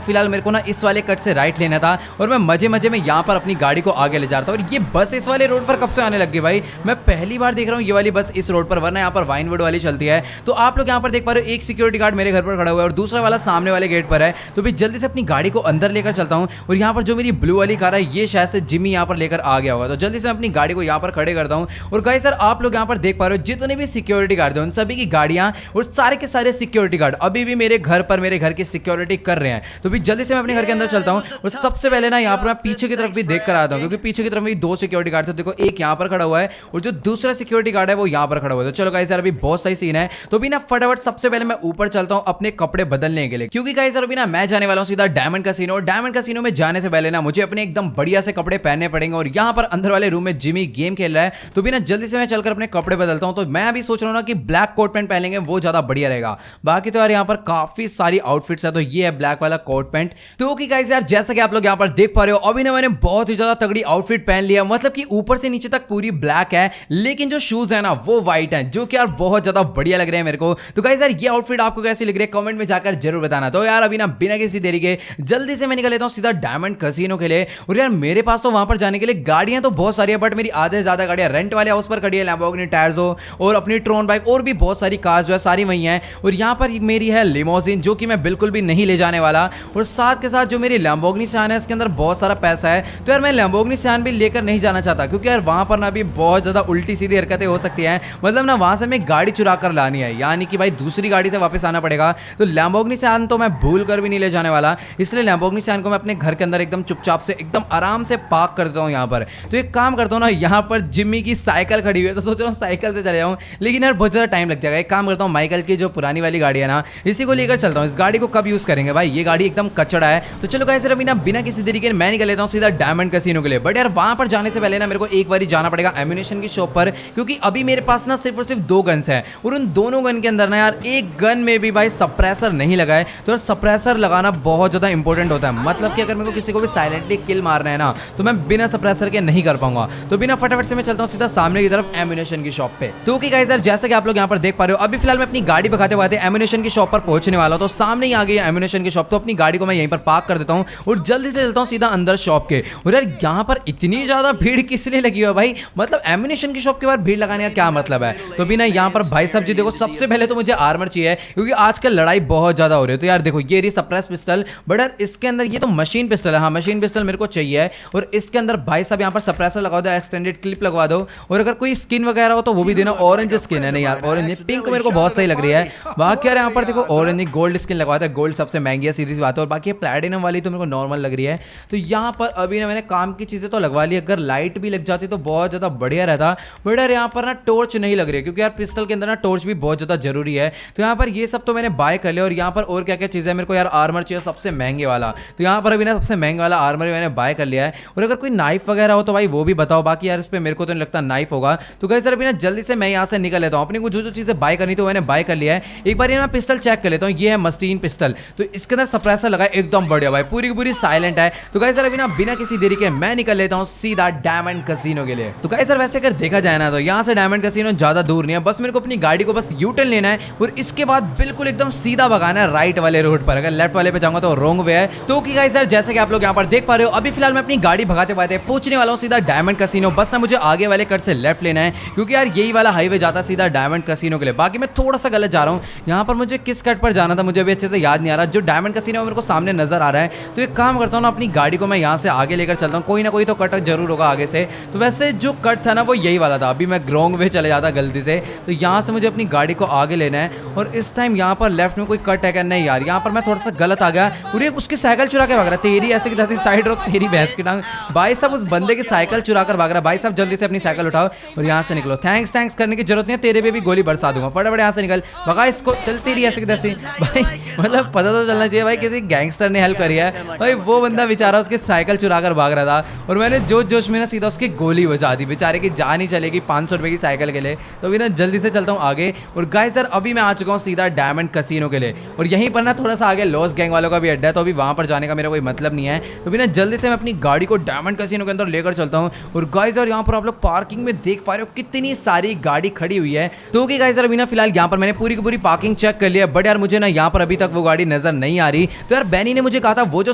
फिलहाल मेरे को ना इस वाले कट से राइट लेना था और मैं मजे मजे में यहाँ पर अपनी गाड़ी को आगे ले जा रहा था। और ये बस इस वाले रोड पर कब से आने लग गई भाई, मैं पहली बार देख रहा हूँ ये वाली बस इस रोड पर, वरना यहाँ पर वाइनवुड वाली चलती है। तो आप लोग यहाँ पर देख पा रहे हो एक सिक्योरिटी गार्ड मेरे घर पर खड़ा हुआ है और दूसरा वाला सामने वाले गेट पर है। तो भी जल्दी से अपनी गाड़ी को अंदर लेकर चलता हूँ और यहाँ पर जो मेरी ब्लू वाली कार है ये शायद से जिम्मी यहाँ पर लेकर आ गया होगा। तो जल्दी से अपनी गाड़ी को यहाँ पर खड़े करता हूँ। और गाइस सर आप लोग यहाँ पर देख पा रहे हो जितने भी सिक्योरिटी गार्ड हैं उन सभी की गाड़ियाँ और सारे के सारे सिक्योरिटी गार्ड अभी भी मेरे घर पर मेरे घर की सिक्योरिटी कर रहे हैं। तो भी जल्दी से मैं अपने घर के अंदर चलता हूँ और सबसे पहले ना यहाँ पर मैं पीछे की तरफ भी देख कर आता हूँ क्योंकि पीछे की तरफ भी दो सिक्योरिटी गार्ड थे। देखो एक यहाँ पर खड़ा हुआ है और जो दूसरा सिक्योरिटी गार्ड है वो यहाँ पर खड़ा हुआ है। तो चलो गाइस यार अभी बहुत सही सीन है। तो भी ना फटाफट सबसे पहले मैं ऊपर चलता हूँ अपने कपड़े बदलने के लिए क्योंकि गाइस यार अभी ना मैं जाने वाला हूँ सीधा डायमंड कैसीनो। और डायमंड कैसीनो में जाने से पहले ना मुझे अपने एकदम बढ़िया से कपड़े पहनने पड़ेंगे और यहाँ पर अंदर वाले रूम में जिमी गेम खेल रहा है। तो भी ना जल्दी से मैं चलकर अपने कपड़े बदलता हूँ। तो मैं अभी सोच रहा हूँ ना कि ब्लैक कोट पैंट पहनेंगे वो ज्यादा बढ़िया रहेगा। बाकी तो यार यहाँ पर काफी सारी आउटफिट्स है। तो ये है ब्लैक वाला कोट पैंट। तो गाइस यार जैसा कि आप लोग यहाँ पर देख पा रहे हो अभी ना मैंने बहुत ही ज्यादा तगड़ी आउटफिट पहन लिया, मतलब कि ऊपर से नीचे तक पूरी ब्लैक है लेकिन जो शूज है ना वो व्हाइट है, जो कि यार बहुत ज्यादा बढ़िया लग रहे हैं मेरे को। तो गाइस यार ये आउटफिट आपको कैसी लग रही है कमेंट में जाकर जरूर बताना। तो यार अभी ना बिना किसी देरी के जल्दी से मैं निकल लेता हूँ सीधा डायमंड कैसीनो के लिए। और यार मेरे पास तो वहां पर जाने के लिए गाड़ियां तो बहुत सारी है बट मेरी आधे से ज्यादा गाड़ियां रेंट वाले हाउस पर खड़ी है, लैम्बोर्गिनी टायर्सो और अपनी ट्रोन बाइक और भी बहुत सारी कार्स जो है सारी वही हैं। और यहाँ पर मेरी है लिमोजिन जो कि मैं बिल्कुल भी नहीं ले जाने वाला। और साथ के साथ जो मेरी लैम्बोर्गिनी सियान है इसके अंदर बहुत सारा पैसा है। तो यार मैं लैम्बोर्गिनी सियान भी लेकर नहीं जाना चाहता क्योंकि यार वहां पर ना भी बहुत ज्यादा उल्टी सीधी हरकतें हो सकती हैं। मतलब ना वहां से मैं गाड़ी चुरा कर लानी है, यानी कि भाई दूसरी गाड़ी से वापस आना पड़ेगा। तो लैम्बोर्गिनी सियान तो मैं भूल कर भी नहीं ले जाने वाला, इसलिए लैम्बोर्गिनी सियान को मैं अपने घर के अंदर एकदम चुपचाप से एकदम आराम से पार्क कर देता हूँ यहाँ पर। तो एक काम करता हूँ ना, यहाँ पर जिम्मी की साइकिल खड़ी हुई है तो सोच रहा हूँ साइकिल से चले जाऊँ, लेकिन यार बहुत ज़्यादा टाइम लग जाएगा। एक काम करता हूँ माइकल की जो पुरानी वाली गाड़ी है ना इसी को लेकर चलता हूँ। इस गाड़ी को कब यूज़ करेंगे भाई, ये गाड़ी एकदम कचड़ा है। तो चलो गाइस अभी ना बिना किसी तरीके से मैं निकल लेता हूँ सीधा डायमंड कैसीनो के लिए। बट यार वहाँ पर जाने से पहले ना मेरे को एक बार जाना पड़ेगा एम्यूनेशन की शॉप पर, क्योंकि अभी मेरे पास ना सिर्फ और सिर्फ 2 गन्स हैं और उन दोनों गन के अंदर ना यार एक गन में भी भाई सप्रेसर नहीं लगा है। तो यार सप्रेसर लगाना बहुत ज़्यादा इंपॉर्टेंट होता है, मतलब कि अगर मेरे को किसी को भी साइलेंटली किल मारना है ना तो मैं बिना सप्रेसर के नहीं कर पाऊंगा। तो बिना फटाफट से मैं चलता हूँ सीधा सामने की तरफ एम्यूनेशन की शॉप पे। तो गाइस यार जैसा कि आप लोग यहाँ पर देख पा रहे हो अभी फिलहाल मैं अपनी गाड़ी भगाते भगाते एम्यूनेशन की शॉप पर पहुंचने वाला हूँ। तो सामने ही आ गई एम्यूनेशन की शॉप, तो अपनी गाड़ी को मैं यहीं पर पार्क कर देता हूँ और जल्दी से चलता हूँ सीधा अंदर शॉप के। और यार यहाँ पर इतनी ज्यादा भीड़ किस लिए लगी है भाई, मतलब एम्युनिशन की शॉप के बाहर भीड़ लगाने का क्या मतलब है। तो भी ना यहाँ पर भाई साहब जी देखो, सबसे पहले तो मुझे आर्मर चाहिए क्योंकि आजकल लड़ाई बहुत ज्यादा हो रही है। तो यार देखो ये रही सप्रेस पिस्टल, बट यार इसके अंदर ये तो मशीन पिस्टल है, हाँ मशीन पिस्टल मेरे को चाहिए। और इसके अंदर भाई साहब यहाँ पर सप्रेसर लगा दो, एक्सटेंडेड क्लिप लगवा दो, और अगर कोई स्किन वगैरह हो तो वो भी देना। ऑरेंज स्किन है, नहीं यार ऑरेंज, पिंक मेरे को बहुत सही लग रही है। बाकी यार यहाँ पर देखो ऑरेंज गोल्ड स्किन लगवाता है, गोल्ड सबसे महंगी है, सीधी सी बात है। और बाकी प्लैटिनम वाली तो मेरे को नॉर्मल लग रही है। तो यहाँ पर अभी ना मैंने काम की चीजें तो लगवा ली, अगर लाइट भी लग जाती तो बहुत ज्यादा बढ़िया रहता। बट यार यहाँ पर ना टॉर्च नहीं लग रही है, क्योंकि यार पिस्टल के अंदर ना टॉर्च भी बहुत ज्यादा जरूरी है। तो यहाँ पर ये सब तो मैंने बाय कर लिया। और यहाँ पर और क्या क्या चीजें मेरे को यार आर्मर चाहिए सबसे महंगे वाला, तो यहाँ पर अभी ना सबसे महंगा वाला आर्मर मैंने बाय कर लिया है। और अगर कोई नाइफ वगैरह हो तो भाई वो भी बताओ, बाकी यार इस पर मेरे को तो नहीं लगता नाइफ होगा। तो गाइस अभी ना जल्दी से मैं यहाँ से निकल लेता हूँ, अपनी को जो जो चीजें बाय करनी थी मैंने बाय कर लिया है। एक बार ये मैं पिस्टल चेक कर लेता हूँ, ये है मस्टीन पिस्टल, तो इसके अंदर सप्रेसर लगा एकदम बढ़िया भाई, पूरी की पूरी साइलेंट है। तो गाइस अभी ना बिना किसी देरी के मैं निकल लेता हूँ सीधा डायमंड कैसीनो के लिए। तो गाइस सर वैसे अगर देखा जाए ना तो यहाँ से डायमंड कैसीनो ज्यादा दूर नहीं है, बस मेरे को अपनी गाड़ी को बस यू टर्न लेना है और इसके बाद बिल्कुल एकदम सीधा भगाना है राइट वाले रोड पर। अगर लेफ्ट वाले पे जाऊंगा तो रॉन्ग वे है। तो कि गाइस सर जैसे कि आप लोग यहाँ पर देख पा रहे हो, अभी फिलहाल मैं अपनी गाड़ी भगाते भगाते पहुंचने वाला हूँ सीधा डायमंड कैसीनो। बस ना मुझे आगे वाले कट से लेफ्ट लेना है, क्योंकि यार यही वाला हाईवे जाता है सीधा डायमंड कैसीनो के लिए। बाकी मैं थोड़ा सा गलत जा रहा हूँ, यहाँ पर मुझे किस कट पर जाना था मुझे अभी अच्छे से याद नहीं आ रहा। जो डायमंड कैसीनो मेरे को सामने नजर आ रहा है, तो एक काम करता हूँ ना, अपनी गाड़ी को मैं यहाँ से आगे लेकर चलता हूँ, कोई ना कोई तो कट जरूर होगा आगे से। तो वैसे जो कट था ना वो यही वाला था, अभी मैं रॉन्ग वे चले जाता गलती से। तो यहाँ से मुझे अपनी गाड़ी को आगे लेना है और इस टाइम यहाँ पर लेफ्ट में कोई कट है क्या, नहीं यार यहाँ पर मैं थोड़ा सा गलत आ गया। पूरी उसकी साइकिल चुरा के भाग रहा है, तेरी ऐसे की तैसी साइड रोक, तेरी भैंस की टांग। भाई साहब उस बंदे की साइकिल चुरा कर भाग रहा है। भाई साहब जल्दी से अपनी साइकिल उठाओ और यहाँ से निकलो। थैंक्स थैंक्स करने की जरूरत नहीं है, तेरे पे भी गोली बरसा दूंगा, फटाफट यहाँ से निकल, भगा इसको, चल तेरी ऐसे की तैसी। भाई मतलब पता तो चलना चाहिए भाई किसी गैंगस्टर ने हेल्प करी है। भाई वो बंदा बेचारा उसकी साइकिल चुरा कर भाग रहा था और मैंने जोश जोश में ना सीधा उसकी गोली बजा दी, बेचारे की जान ही चलेगी 500 रुपए की साइकिल के लिए। तो अभी ना जल्दी से चलता हूँ आगे। और गाइस सर अभी मैं आ चुका हूँ सीधा डायमंड कैसीनो के लिए, और यहीं पर ना थोड़ा सा आगे लॉस गैंग वालों का भी अड्डा है, तो अभी वहां पर जाने का मेरा कोई मतलब नहीं है। तो अभी ना जल्दी से मैं अपनी गाड़ी को डायमंड कैसीनो के अंदर लेकर चलता हूँ। और गाइस और यहाँ पर आप लोग पार्किंग में देख पा रहे हो कितनी सारी गाड़ी खड़ी हुई है। तो कि गाइस अभी ना फिलहाल यहाँ पर मैंने पूरी की पूरी पार्किंग चेक कर लिया, बट यार मुझे ना यहाँ पर अभी तक वो गाड़ी नजर नहीं आ रही। तो यार बैनी ने मुझे कहा था वो जो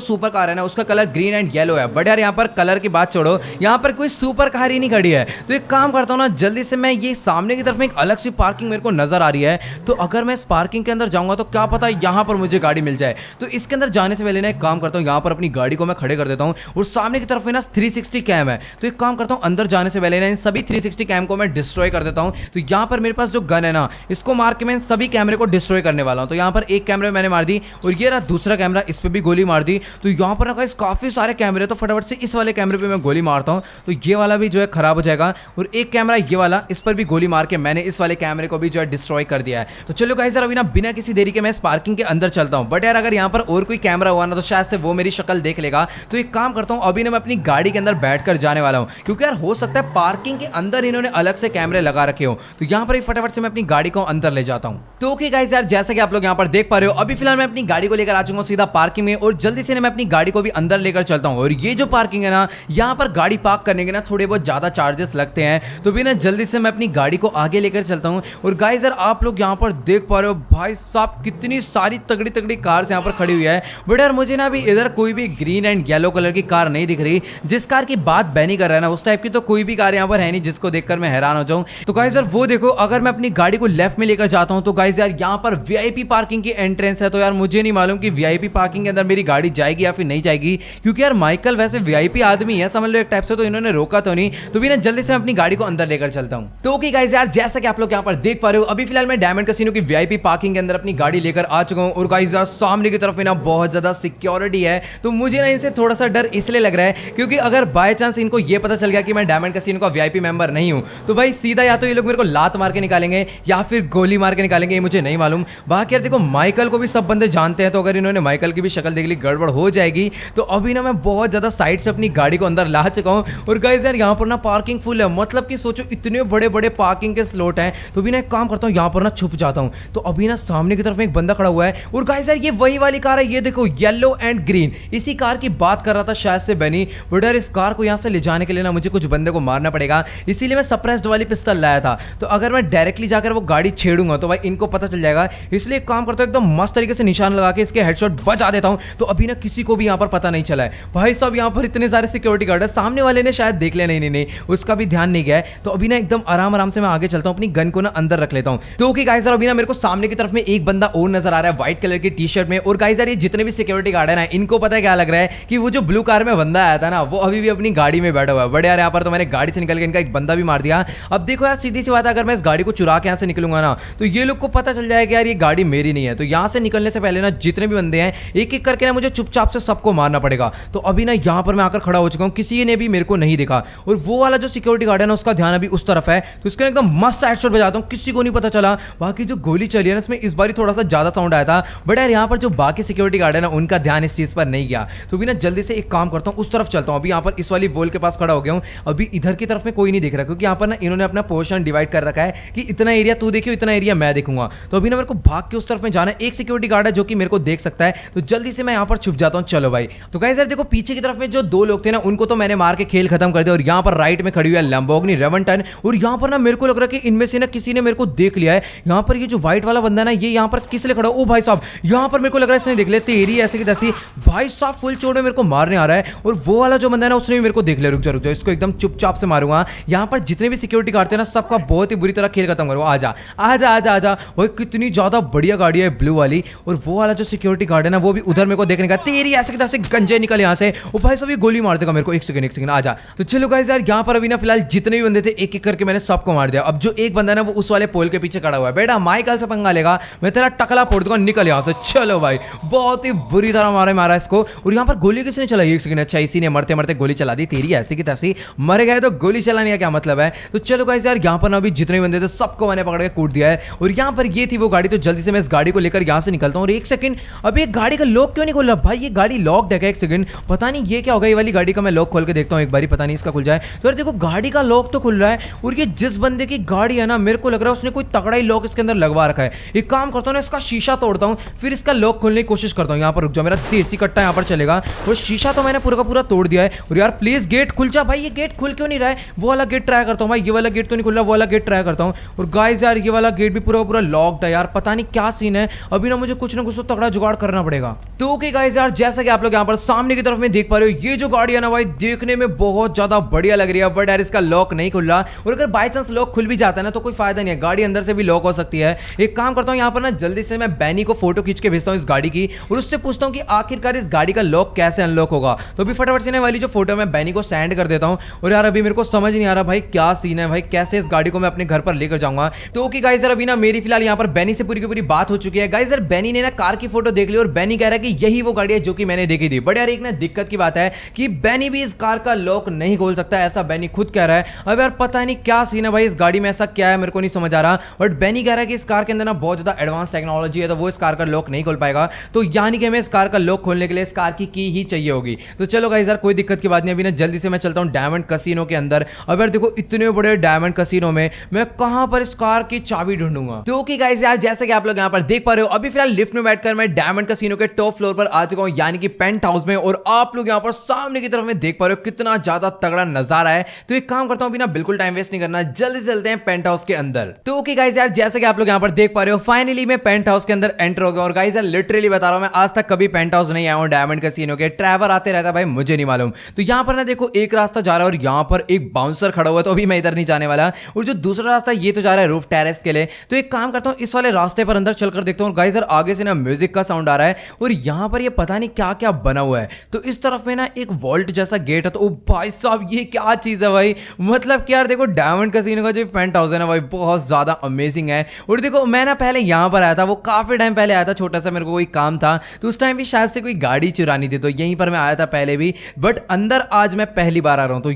सुपर कार है ना उसका कलर ग्रीन एंड येलो है, बट यार यहाँ पर कलर की बात छोड़ो, यहाँ पर कोई सुपर कार ही नहीं खड़ी है। तो एक काम करता हूँ ना, जल्दी से मैं ये सामने की तरफ में एक अलग सी पार्किंग मेरे को नजर आ रही है, तो अगर मैं इस पार्किंग के अंदर जाऊंगा तो क्या पता यहाँ पर मुझे गाड़ी मिल जाए। तो इसके अंदर जाने से पहले ना एक काम करता हूँ, यहाँ पर अपनी गाड़ी को मैं खड़े कर देता हूँ और सामने की तरफ में ना 360 कैम है। तो एक काम करता हूँ, अंदर जाने से पहले ना इन सभी 360 कैम को मैं डिस्ट्रॉय कर देता हूँ। तो यहाँ पर मेरे पास जो गन है ना, इसको मार के मैं सभी कैमरे को डिस्ट्रॉय करने वाला हूँ। तो यहाँ पर एक कैमरे मैंने मार दी और ये रहा दूसरा कैमरा, इस पर भी गोली मार दी। तो यहाँ पर ना काफी सारे कैमरे, तो फटाफट से इस वाले कैमरे पे मैं गोली मारता हूँ, तो ये वाला भी जो है खराब हो जाएगा। और एक कैमरा ये वाला, इस पर भी गोली मार के मैंने इस वाले कैमरे को भी जो है डिस्ट्रॉय कर दिया है। तो चलो गाइस अभी ना बिना किसी देरी के मैं इस पार्किंग के अंदर चलता हूँ। बट यार अगर यहाँ पर और कोई कैमरा हुआ ना तो शायद से वो मेरी शक्ल देख लेगा। तो एक काम करता हूँ, अभी ना मैं अपनी गाड़ी के अंदर बैठकर जाने वाला हूँ, क्योंकि यार हो सकता है पार्किंग के अंदर इन्होंने अलग से कैमरे लगा रखे हो। तो यहाँ पर फटाफट से मैं अपनी गाड़ी को अंदर ले जाता हूँ। तो ओके गाइस यार जैसा कि आप लोग यहाँ पर देख पा रहे हो, अभी फिलहाल मैं अपनी गाड़ी को लेकर आ चुका हूँ सीधा पार्किंग में, और जल्दी से मैं अपनी गाड़ी को भी अंदर लेकर चलता हूँ। और ये जो पार्किंग है ना, यहाँ पर गाड़ी पार्क करने के ना थोड़े बहुत ज्यादा चार्जेस लगते हैं। तो भी ना जल्दी से मैं अपनी गाड़ी को आगे लेकर चलता हूँ। और गाइस यार आप लोग यहाँ पर देख पा रहे हो, भाई साहब कितनी सारी तगड़ी तगड़ी कार्स यहाँ पर खड़ी हुई है। बट यार मुझे ना अभी इधर कोई भी ग्रीन एंड येलो कलर की कार नहीं दिख रही। जिस कार की बात बैनी कर रहा है ना, उस टाइप की तो कोई भी कार यहाँ पर है नहीं जिसको देखकर मैं हैरान हो जाऊँ। तो गाइस यार वो देखो, अगर मैं अपनी गाड़ी को लेफ्ट में लेकर जाता हूँ तो गाइस यार यहाँ पर वीआईपी पार्किंग की एंट्रेंस है। तो यार मुझे नहीं मालूम कि वीआईपी पार्किंग के अंदर मेरी गाड़ी जाएगी या फिर नहीं जाएगी, क्योंकि यार माइकल वैसे वीआईपी आदमी है समझ लो एक टाइप से, तो इन्होंने रोका तो नहीं। तो भी ना जल्दी से मैं अपनी गाड़ी को अंदर लेकर चलता हूँ। तो ओके गाइस यार जैसा कि आप लोग यहाँ पर देख पा रहे हो, अभी फिलहाल मैं डायमंड कैसीनो की वीआईपी पार्किंग के अंदर अपनी गाड़ी लेकर आ चुका हूँ। और गाइस यार सामने की तरफ में ना बहुत ज्यादा सिक्योरिटी है। तो मुझे ना इनसे थोड़ा सा डर इसलिए लग रहा है क्योंकि अगर बाय चांस इनको ये पता चल गया कि मैं डायमंड कैसीनो का वीआईपी मेंबर नहीं हूँ, तो भाई सीधा या तो ये लोग मेरे को लात मार के निकालेंगे या फिर गोली मार के निकालेंगे, ये मुझे नहीं मालूम। बाकी यार देखो माइकल को भी सब बंदे जानते हैं, तो अगर इन्होंने माइकल की भी शक्ल देख ली गड़बड़ हो जाएगी। तो अभी ना मैं बहुत ज्यादा साइड से अपनी गाड़ी को अंदर ला चुका हूँ। और गाइस यार यहाँ पर ना पार्किंग फुल है, मतलब कि सोचो इतने बड़े बड़े पार्किंग के स्लॉट हैं। तो भी ना एक काम करता हूँ, यहाँ पर ना छुप जाता हूँ। तो अभी ना सामने की तरफ में एक बंदा खड़ा हुआ है। और गाइस यार ये वही वाली कार है, ये देखो येलो एंड ग्रीन, इसी कार की बात कर रहा था शायद से बनी। बट यार इस कार को यहाँ से ले जाने के लिए ना मुझे कुछ बंदे को मारना पड़ेगा, इसीलिए मैं सप्रेस्ड वाली पिस्टल लाया था। तो अगर मैं डायरेक्टली जाकर वो गाड़ी छेड़ूंगा तो भाई इनको पता चल जाएगा, इसलिए काम करता हूँ एकदम मस्त तरीके से निशान लगा के इसके हेडशॉट बचा देता हूँ। तो अभी ना किसी को भी यहाँ पर पता नहीं चला है। भाई साहब यहाँ पर इतने सारे सिक्योरिटी गार्ड है, सामने वाले ने शायद देख लिया, नहीं उसका भी ध्यान नहीं गया है। तो अभी ना एकदम आराम से मैं आगे चलता हूँ, अपनी गन को ना अंदर रख लेता हूँ। तो ओके गाइस, अभी ना मेरे को सामने की तरफ में एक बंदा और नजर आ रहा है व्हाइट कलर की टी शर्ट में। और गाइस यार ये जितने भी सिक्योरिटी गार्ड है ना, इनको पता है क्या लग रहा है कि वो जो ब्लू कार में बंदा आया था ना, वो अभी भी अपनी गाड़ी में बैठा हुआ है। बड़े यार यहाँ पर तो मैंने गाड़ी से निकल के इनका एक बंदा भी मार दिया। अब देखो यार सीधी सी बात है, अगर मैं इस गाड़ी को चुरा के यहाँ से निकलूंगा ना, तो ये लोग को पता चल जाएगा यार ये गाड़ी मेरी नहीं है। तो यहाँ से निकलने से पहले ना जितने भी बंदे हैं एक एक करके ना मुझे चुपचाप से सबको मारना पड़ेगा। तो अभी ना यहाँ पर मैं आकर खड़ा हो चुका हूँ, किसी ने भी मेरे को नहीं देखा। और वो वाला जो सिक्योरिटी गार्ड है ना, उसका ध्यान अभी उस तरफ है, तो इसके एकदम मस्त हेडशॉट बजाता हूँ, किसी को नहीं पता चला। बाकी जो गोली चली है ना, इसमें इस बार थोड़ा सा ज्यादा साउंड आया था, बट यार यहाँ पर जो बाकी सिक्योरिटी गार्ड है ना, उनका ध्यान इस चीज पर नहीं गया। तो भी ना जल्दी से एक काम करता हूँ, उस तरफ चलता हूँ। अभी यहाँ पर इस वाली वॉल के पास खड़ा हो गया हूँ, अभी इधर की तरफ में कोई नहीं दिख रहा, क्योंकि यहाँ पर ना इन्होंने अपना पोर्शन डिवाइड कर रखा है कि इतना एरिया तू देखियो, इतना एरिया मैं देखूंगा। तो अभी ना मेरे को भाग के उस तरफ में जाना है। एक सिक्योरिटी गार्ड है जो कि मेरे को देख सकता है, तो जल्दी से मैं यहाँ पर छुप जाता हूँ। चलो भाई, तो गाइस यार देखो पीछे की तरफ में जो दो लोग थे ना, उनको तो मैंने मार के खेल खत्म कर दिया। और यहाँ पर राइट में खड़ी हुई है लैम्बोर्गिनी रेवंटन। और यहाँ पर ना मेरे को लग रहा है कि इनमें से ना किसी ने मेरे को देख लिया है। यहाँ पर ये जो व्हाइट वाला बंदा है ना, ये यहाँ पर किस लिए खड़ा? ओ भाई साहब, यहाँ पर मेरे को लग रहा है इसने देख लिया। तेरी ऐसे की तैसी भाई साहब फुल चोट में मेरे को मारने आ रहा है। और वो वाला जो बंदा है ना, उसने भी मेरे को देख लिया। रुक जा, इसको एकदम चुपचाप से मारूंगा। यहाँ पर जितने भी सिक्योरिटी गार्ड थे ना, सबका बहुत ही बुरी तरह खेल खत्म करूंगा। आजा आजा आजा आजा। भाई कितनी ज्यादा बढ़िया गाड़ी है ब्लू वाली। और वो वाला जो सिक्योरिटी गार्ड है ना, वो भी उधर मेरे को देखने का। तेरी ऐसे की तैसे गंजे निकल यहाँ से। ओ भाई साहब ये गोली मार देगा मेरे को। एक सेकंड आजा। तो चलो गाइस यार, यहाँ पर अभी ना फिलहाल जितने भी बंदे थे एक एक करके मैंने सबको मार दिया। अब जो एक बंदा है ना, वो उस वाले पोल के पीछे खड़ा हुआ है। बेटा माइकल से पंगा लेगा, मैं तेरा टकला फोड़ दूंगा, निकल यहाँ से। चलो भाई, बहुत ही बुरी तरह मारा इसको। और यहाँ पर गोली किसने चलाई? एक सेकंड, अच्छा इसी ने मरते मरते गोली चला दी। तेरी ऐसी की तैसी मर गए तो गोली चलाने का क्या मतलब है? तो चलो गाइस यार, यहाँ पर ना अभी जितने बंदे थे सबको मैंने पकड़ के कूट दिया है। और यहाँ पर ये थी वो गाड़ी। तो जल्दी से मैं इस गाड़ी को लेकर यहाँ से निकलता हूँ। और एक सेकंड, अभी एक गाड़ी का लॉक क्यों नहीं खोल रहा भाई? ये गाड़ी लॉक्ड है क्या? एक सेकंड, पता नहीं ये क्या होगा। ये वाली गाड़ी का मैं लॉक खोल के देखता हूँ एक बारी, पता नहीं इसका खुल जाए। तो यार देखो गाड़ी का लॉक तो खुल रहा है। और ये जिस बंदे की गाड़ी है ना, मेरे को लग रहा है उसने कोई तगड़ा ही लॉक इसके अंदर लगवा रखा है। एक काम करता हूँ ना, इसका शीशा तोड़ता हूँ, फिर इसका लॉक खोलने की कोशिश करता हूँ। यहाँ पर रुक जाओ, मेरा देसी कट्टा यहाँ पर चलेगा। और शीशा तो मैंने पूरा का पूरा तोड़ दिया है। और यार प्लीज गेट खुल जा भाई। ये गेट खुल क्यों नहीं रहा है? वो वाला गेट ट्राई करता हूँ भाई। ये वाला गेट तो नहीं खुल रहा, वो वाला गेट ट्राई करता हूँ। और गाइस यार ये वाला गेट भी पूरा पूरा लॉक्ड है। यार पता नहीं क्या सीन है। अभी ना मुझे कुछ ना कुछ तो तगड़ा जुगाड़ करना पड़ेगा। तो ओके गाइस यार, जैसा कि आप लोग यहाँ पर सामने की तरफ में देख पा रहे हो, ये जो गाड़ी है ना भाई, देखने में बहुत ज्यादा बढ़िया लग रही है। बट यार इसका लॉक नहीं खुल रहा। और अगर बाय चांस लॉक खुल भी जाता है ना, तो कोई फायदा नहीं है, गाड़ी अंदर से भी लॉक हो सकती है। एक काम करता हूँ, यहाँ पर ना जल्दी से मैं बैनी को फोटो खींच के भेजता हूँ इस गाड़ी की, और उससे पूछता हूँ कि आखिरकार इस गाड़ी का लॉक कैसे अनलॉक होगा। तो अभी फटाफट से वाली जो फोटो मैं बैनी को सेंड कर देता हूँ। और यार अभी मेरे को समझ नहीं आ रहा भाई क्या सीन है भाई, कैसे इस गाड़ी को मैं अपने घर पर लेकर जाऊंगा। तो ओके गाइस यार, अभी ना मेरी फिलहाल यहाँ पर बैनी से पूरी की पूरी बात हो चुकी है। गाइस यार बैनी ने ना कार की फोटो देख ली, और बैनी कह रहा है कि यही वो गाड़ी है जो कि मैंने देखी थी। बट यार एक ना दिक्कत की बात है कि बैनी भी इस कार का लॉक नहीं खोल सकता, ऐसा बैनी खुद कह रहा है। अब यार पता नहीं क्या सीन है भाई, इस गाड़ी में ऐसा क्या है मेरे को नहीं समझ आ रहा। बट बैनी कह रहा है कि इस कार के अंदर ना बहुत ज्यादा एडवांस टेक्नोलॉजी है, तो वो इस कार का लॉक नहीं खोल पाएगा। तो यानी कि हमें इस कार का लॉक खोलने के लिए इस कार की ही चाहिए होगी। तो चलो गाइस यार कोई दिक्कत की बात नहीं, अभी ना जल्दी से मैं चलता हूँ डायमंड कसिनो के अंदर। अब यार देखो इतने बड़े डायमंड कसिनो में मैं कहां पर इस कार की चाबी ढूंढूंगा। तो ओके गाइस यार, जैसे कि आप लोग यहाँ पर देख पा रहे हो, अभी फिलहाल लिफ्ट में बैठकर मैं डायमंड कसिनो के टॉप फ्लोर पर आ चुका हूँ, यानी कि पेंट हाउस में। और आप लोग यहाँ पर सामने की तरफ में देख पा रहे हो कितना ज्यादा तगड़ा नजारा है। तो एक काम करता हूँ, अभी ना बिल्कुल टाइम वेस्ट नहीं करना, जल्दी से चलते हैं पेंट हाउस के अंदर। तो ओके गाइस यार, जैसे कि आप लोग यहाँ पर देख पा रहे हो, फाइनली मैं पेंट हाउस के अंदर एंटर हो गया। और गाइस यार लिटरली बता रहा हूँ, मैं आज तक कभी पेंट हाउस नहीं आया हूँ डायमंड कसिनो के। ट्रैवल आते रहता भाई, मुझे नहीं मालूम। तो यहाँ पर ना देखो एक रास्ता जा रहा है, और यहाँ पर एक बाउंसर खड़ा हुआ है, तो अभी मैं इधर नहीं जाने वाला। और जो दूसरा रास्ता ये तो जा रहा है रूफ टेरेस के लिए। तो एक काम करता हूँ, इस वाले रास्ते पर अंदर चलकर देखता हूँ। गाइस यार आगे से ना म्यूजिक का साउंड आ रहा है, और यहाँ पर ये पता नहीं क्या क्या बना हुआ है। तो इस तरफ में ना एक वॉल्ट जैसा गेट है। तो ओ भाई साहब ये क्या चीज है भाई, मतलब कि यार देखो डायमंड कसिनो का जो पेंट हाउस है ना भाई, बहुत ज्यादा अमेजिंग है। और देखो मैं ना पहले यहाँ पर आया था, वो काफी टाइम पहले आया था, छोटा सा मेरे को कोई काम था, तो उस टाइम भी शायद से कोई गाड़ी चुरानी थी, तो यहीं पर मैं आया था पहले भी। बट अंदर आज मैं पहली बार आ रहा हूँ। तो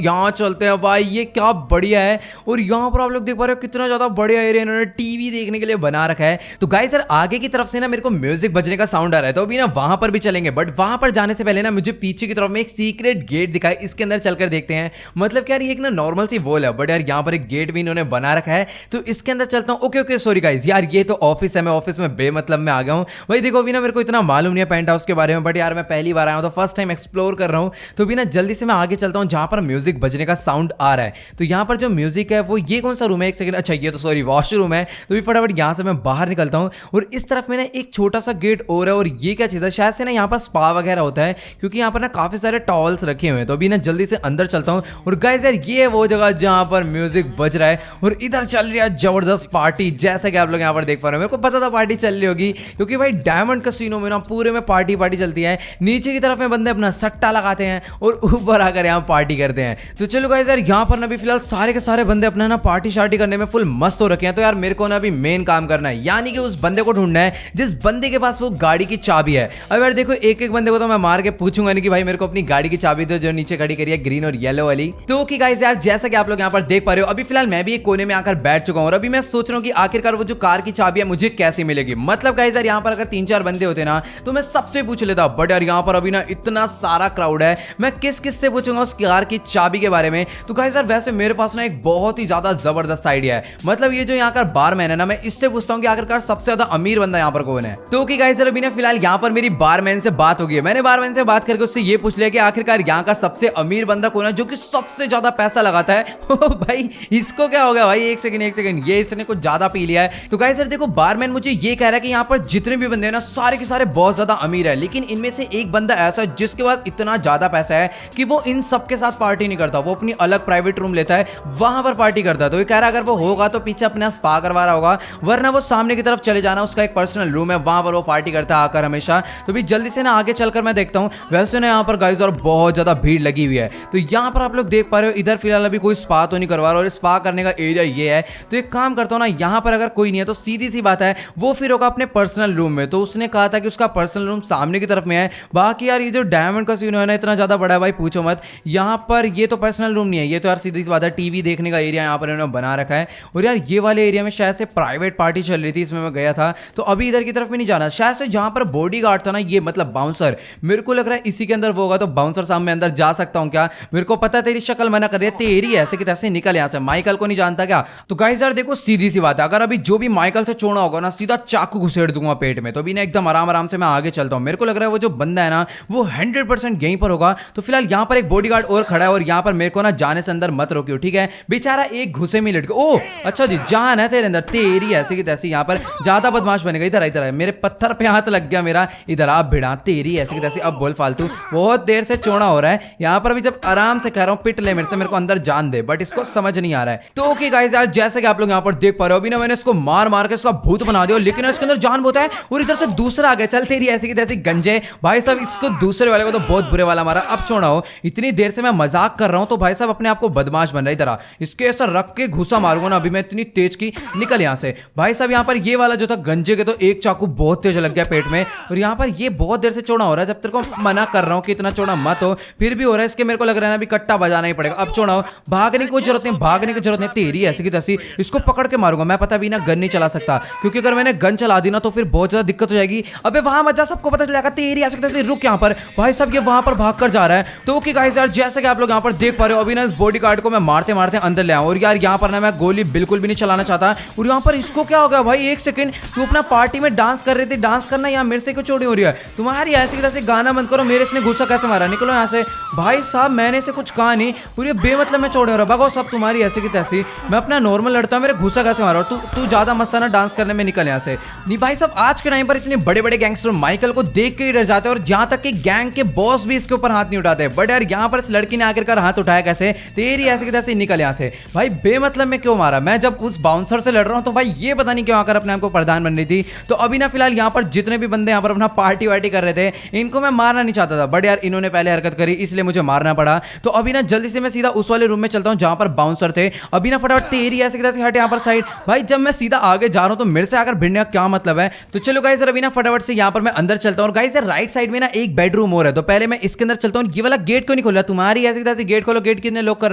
यहाँ चलते हैं भाई, ये क्या बढ़िया है। और यहाँ पर आप लोग देख पा रहे हो कितना ज्यादा बढ़िया एरिया इन्होंने टीवी देखने के लिए बना रखा है। तो गाइस यार आगे की तरफ से ना मेरे को म्यूजिक बजने का साउंड आ रहा है, तो अभी ना वहां पर भी चलेंगे। बट वहां पर जाने से पहले ना मुझे पीछे की तरफ में एक सीक्रेट गेट दिखा है, इसके अंदर चलकर देखते हैं। मतलब यार ये एक ना नॉर्मल सी वॉल है, बट यार यहाँ पर एक गेट भी इन्होंने बना रखा है, तो इसके अंदर चलता हूँ। ओके सॉरी गाइस यार, ये तो ऑफिस है, मैं ऑफिस में बेमतलब में आ गया हूँ भाई। देखो अभी ना मेरे को इतना मालूम नहीं है पेंट हाउस के बारे में, बट यार मैं पहली बार आया हूँ, तो फर्स्ट टाइम एक्सप्लोर कर रहा हूँ। तो अभी ना जल्दी से मैं आगे चलता हूँ जहां पर म्यूजिक बजने का साउंड आ रहा है। तो यहाँ पर जो म्यूजिक है वो ये कौन सा रूम है? एक सेकंड, अच्छा ये तो सॉरी वॉशरूम है। तो भी फटाफट यहाँ से मैं बाहर निकलता हूँ, और इस तरफ में ना एक छोटा सा गेट और है। और ये क्या चीज है? शायद से ना यहाँ पर स्पा स्पा वगैरह होता है, क्योंकि यहाँ पर ना काफी सारे टॉवल्स रखे हुए हैं। तो अभी ना जल्दी से अंदर चलता हूँ। और गाइस यार ये वो जगह जहाँ पर म्यूजिक बज रहा है और इधर चल रही है जबरदस्त पार्टी, जैसा कि आप लोग यहाँ पर देख पा रहे हो। मेरे को पता था पार्टी चल रही होगी, क्योंकि भाई डायमंड कैसीनो में ना पूरे में पार्टी चलती है। नीचे की तरफ में बंदे अपना सट्टा लगाते हैं और ऊपर आकर यहाँ पार्टी करते हैं। तो चलो गाइस यार यहाँ पर ना भी फिलहाल सारे के सारे बंदे अपना ना पार्टी शार्टी करने में फुल मस्त हो रखे हैं। तो यार मेरे को ना अभी मेन काम करना है, यानी कि उस बंदे को ढूंढना है जिस बंदे के पास वो गाड़ी की चाबी है। अब यार देखो एक एक बंदे को तो मैं मार के पूछूंगा नहीं कि भाई मेरे को अपनी गाड़ी की चाबी दो, जो नीचे खड़ी करी है ग्रीन और येलो वाली। तो कि गाइस यार जैसा कि आप लोग यहाँ पर देख पा रहे हो, अभी फिलहाल मैं भी एक कोने में आकर बैठ चुका हूँ और अभी मैं सोच रहा हूँ कि आखिरकार वो जो कार की चाबी है मुझे कैसे मिलेगी। मतलब गाइस यार यहाँ पर अगर 3-4 बंदे होते ना तो मैं सबसे पूछ लेता, बट यार यहाँ पर अभी ना इतना सारा क्राउड है, मैं किस किस से पूछूंगा उस कार की चाबी के बारे में। तो गाइस यार वैसे मेरे पास ना एक बहुत ही ज्यादा जबरदस्त आइडिया है। मतलब ये जो यहाँ का बारमैन है ना, मैं इससे पूछता हूँ कि आखिरकार सबसे ज्यादा अमीर बंदा यहाँ पर कौन है। तो कि गाइस यार अभी ना फिलहाल यहाँ पर मेरी बारमैन से बात हो गई है। मैंने बारमैन से बात करके उससे ये पूछ लिया कि आखिरकार यहाँ का सबसे अमीर बंदा कौन है जो कि सबसे ज्यादा पैसा लगाता है। भाई इसको क्या हो गया भाई, एक सेकंड ये इसने कुछ ज्यादा पी लिया है। तो गाइस यार देखो बारमैन मुझे ये कह रहा है कि यहाँ पर जितने भी बंदे हैं ना सारे के सारे बहुत ज्यादा अमीर है, लेकिन इनमें से एक बंदा ऐसा है जिसके पास इतना ज्यादा पैसा है कि वो इन सबके साथ पार्टी नहीं करता, वो अपनी अलग प्राइवेट रूम लेता है, वहां पर पार्टी करता है। तो ये कह रहा है अगर वो होगा तो पीछे अपने स्पा करवा रहा होगा, वरना वो सामने की तरफ चले जाना, उसका एक पर्सनल रूम है, वहां पर वो पार्टी करता है आकर हमेशा। तो भी जल्दी से ना आगे चलकर मैं देखता हूँ। वैसे ना यहाँ पर गाइस और बहुत ज्यादा भीड़ लगी हुई है। तो यहाँ पर आप लोग देख पा रहे हो इधर फिलहाल अभी कोई स्पा तो नहीं करवा रहा, और स्पा करने का एरिया ये है। तो एक काम करता हूँ ना, यहाँ पर अगर कोई नहीं है तो सीधी सी बात है वो फिर होगा अपने पर्सनल रूम में। तो उसने कहा था कि उसका पर्सनल रूम सामने की तरफ में है। बाकी यार ये जो डायमंड कैसीनो है ना इतना ज्यादा बड़ा है भाई, पूछो मत। यहाँ पर ये तो पर्सनल रूम नहीं है, ये तो यार सीधी सी बात है टीवी देखने का एरिया यहाँ पर इन्होंने बना रखा है। और यार ये वाले एरिया में शायद से प्राइवेट पार्टी चल रही थी, इसमें मैं गया था। तो अभी इधर की तरफ में नहीं जाना, शायद से जहां पर बॉडीगार्ड था ना, ये मतलब बाउंसर, मेरे को लग रहा है इसी के अंदर वो होगा। तो बाउंसर साहब मैं अंदर जा सकता हूँ क्या? मेरे को पता है तेरी शक्ल मना कर रही है, तेरी ऐसे कि तैसे निकल यहाँ से। माइकल को नहीं जानता क्या? तो गाइस यार देखो सीधी सी बात है, अगर अभी जो भी माइकल से छोड़ना होगा ना सीधा चाकू घुसेड़ दूंगा पेट में। तो अभी ना एकदम आराम आराम से मैं आगे चलता हूँ। मेरे को लग रहा है वो जो बंदा है ना वो 100% यहीं पर होगा। तो फिलहाल यहाँ पर एक बॉडीगार्ड और खड़ा है और यहाँ पर मेरे को ना जाने से अंदर मत रोकियो, ठीक है? बेचारा एक घुसे में लटके। ओ अच्छा जी, जान है तेरे अंदर, तेरी ऐसे की तैसी। यहाँ पर ज्यादा बदमाश बनेगा, इधर इधर मेरे पत्थर पे हाथ लग गया मेरा, इधर आप भिड़ा, तेरी ऐसे की तैसी। अब बोल फालतू, बहुत देर से चौड़ा हो रहा है यहाँ पर। अभी जब आराम से कह रहा हूँ पिट ले मेरे से, मेरे को अंदर जान दे, बट इसको समझ नहीं आ रहा है। तो ओके गाइस यार जैसे कि आप लोग यहाँ पर देख पा रहे हो, अभी ना मैंने इसको मार मार के इसका भूत बना दिया, लेकिन इसके अंदर जान बहुत है। और इधर से दूसरा आ गया, चल तेरी ऐसी की तैसी गंजे। भाई साहब इसको दूसरे वाले को तो बहुत बुरे वाला मारा। अब छोड़ा हो, इतनी देर से मैं मजाक कर रहा हूँ तो भाई साहब अपने आप को बदमाश बन रहा है। इधर इसके ऐसा रख के घुसा मारूंगा ना अभी मैं, इतनी तेज की निकल यहाँ से। भाई साहब यहाँ पर ये वाला जो था गंजे के, तो एक चाकू बहुत तेज लग गया पेट में। और यहाँ पर ये बहुत देर से चौड़ा हो रहा है, जब तेरे को मना कर रहा हूँ कि इतना चौड़ा मत हो, फिर भी हो रहा है। इसके मेरे को लग रहा है ना अभी कट्टा बजाना ही पड़ेगा। अब चौड़ा हो, भागने की कोई जरूरत नहीं, भागने की जरूरत नहीं, तेरी ऐसी की तैसी। इसको पकड़ के मारूंगा मैं। पता भी ना गन नहीं चला सकता, क्योंकि अगर मैंने गन चला दी ना तो फिर बहुत ज्यादा दिक्कत हो जाएगी। अबे वहां मत जा, सबको पता चल जाएगा, तेरी ऐसी की तैसी। रुक यहाँ पर। भाई साहब ये वहां पर भाग कर जा रहा है। तो ओके गाइस यार जैसे कि आप लोग यहाँ पर देख पा रहे हो, अभी ना इस बॉडीगार्ड को मैं मारते मारते अंदर ले आऊं। और यार यहाँ पर ना मैं गोली बिल्कुल भी नहीं चलाना चाहता। और यहाँ पर इसको क्या हो गया भाई, एक सेकंड, तू अपना पार्टी में डांस कर रही थी, डांस करना यहाँ मेरे से क्यों चोरी हो रही है? तुम्हारी ऐसी की तैसी गाना बंद करो। मेरे इसने गुस्सा कैसे मारा, निकलो यहाँ से। भाई साहब मैंने से कुछ कहा नहीं, पूरी बेमतलब में चोरी हो रहा है। भगो सब तुम्हारी ऐसी की तैसी, मैं अपना नॉर्मल लड़ता हूँ, मेरे गुस्सा कैसे मारा? तू ज्यादा मस्ताना डांस करने में, निकल यहाँ से। नहीं भाई साहब आज के टाइम पर इतने बड़े बड़े गैंगस्टर माइकल को देख के ही डर जाते हैं, और जहां तक कि गैंग के बॉस भी इसके ऊपर हाथ नहीं उठाते। बट यार यहाँ पर इस लड़की ने आखिरकार हाथ उठाया कैसे? तेरी ऐसे की तैसे, निकल यहाँ से। भाई बेमतलब में क्यों मारा? मैं जब उस बाउंसर से लड़ रहा हूँ तो भाई ये पता नहीं क्यों आकर अपने आप को प्रधान बन रही थी। तो अभी ना फिलहाल यहाँ पर जितने भी बंदे यहाँ पर अपना पार्टी वार्टी कर रहे थे, इनको मैं मारना नहीं चाहता था, बट यार इन्होंने पहले हरकत करी इसलिए मुझे मारना पड़ा। तो अभी ना जल्दी से मैं सीधा उस वाले रूम में चलता हूँ जहां पर बाउंसर थे। अभी ना फटाफट, तेरी ऐसे की तैसे, हट यहाँ पर साइड। भाई जब मैं सीधा आगे जा रहा हूँ तो मेरे से आकर भिड़ने का क्या मतलब है? तो चलो गाइस अभी ना फटाफट से यहाँ पर मैं अंदर चलता हूँ। और गाइस यार राइट साइड में ना एक बेडरूम और है, तो पहले मैं इसके अंदर चलता हूँ। ये वाला गेट क्यों नहीं खोला? तुम्हारी ऐसे की तैसे, गेट खोलो। गेट किसने लॉक कर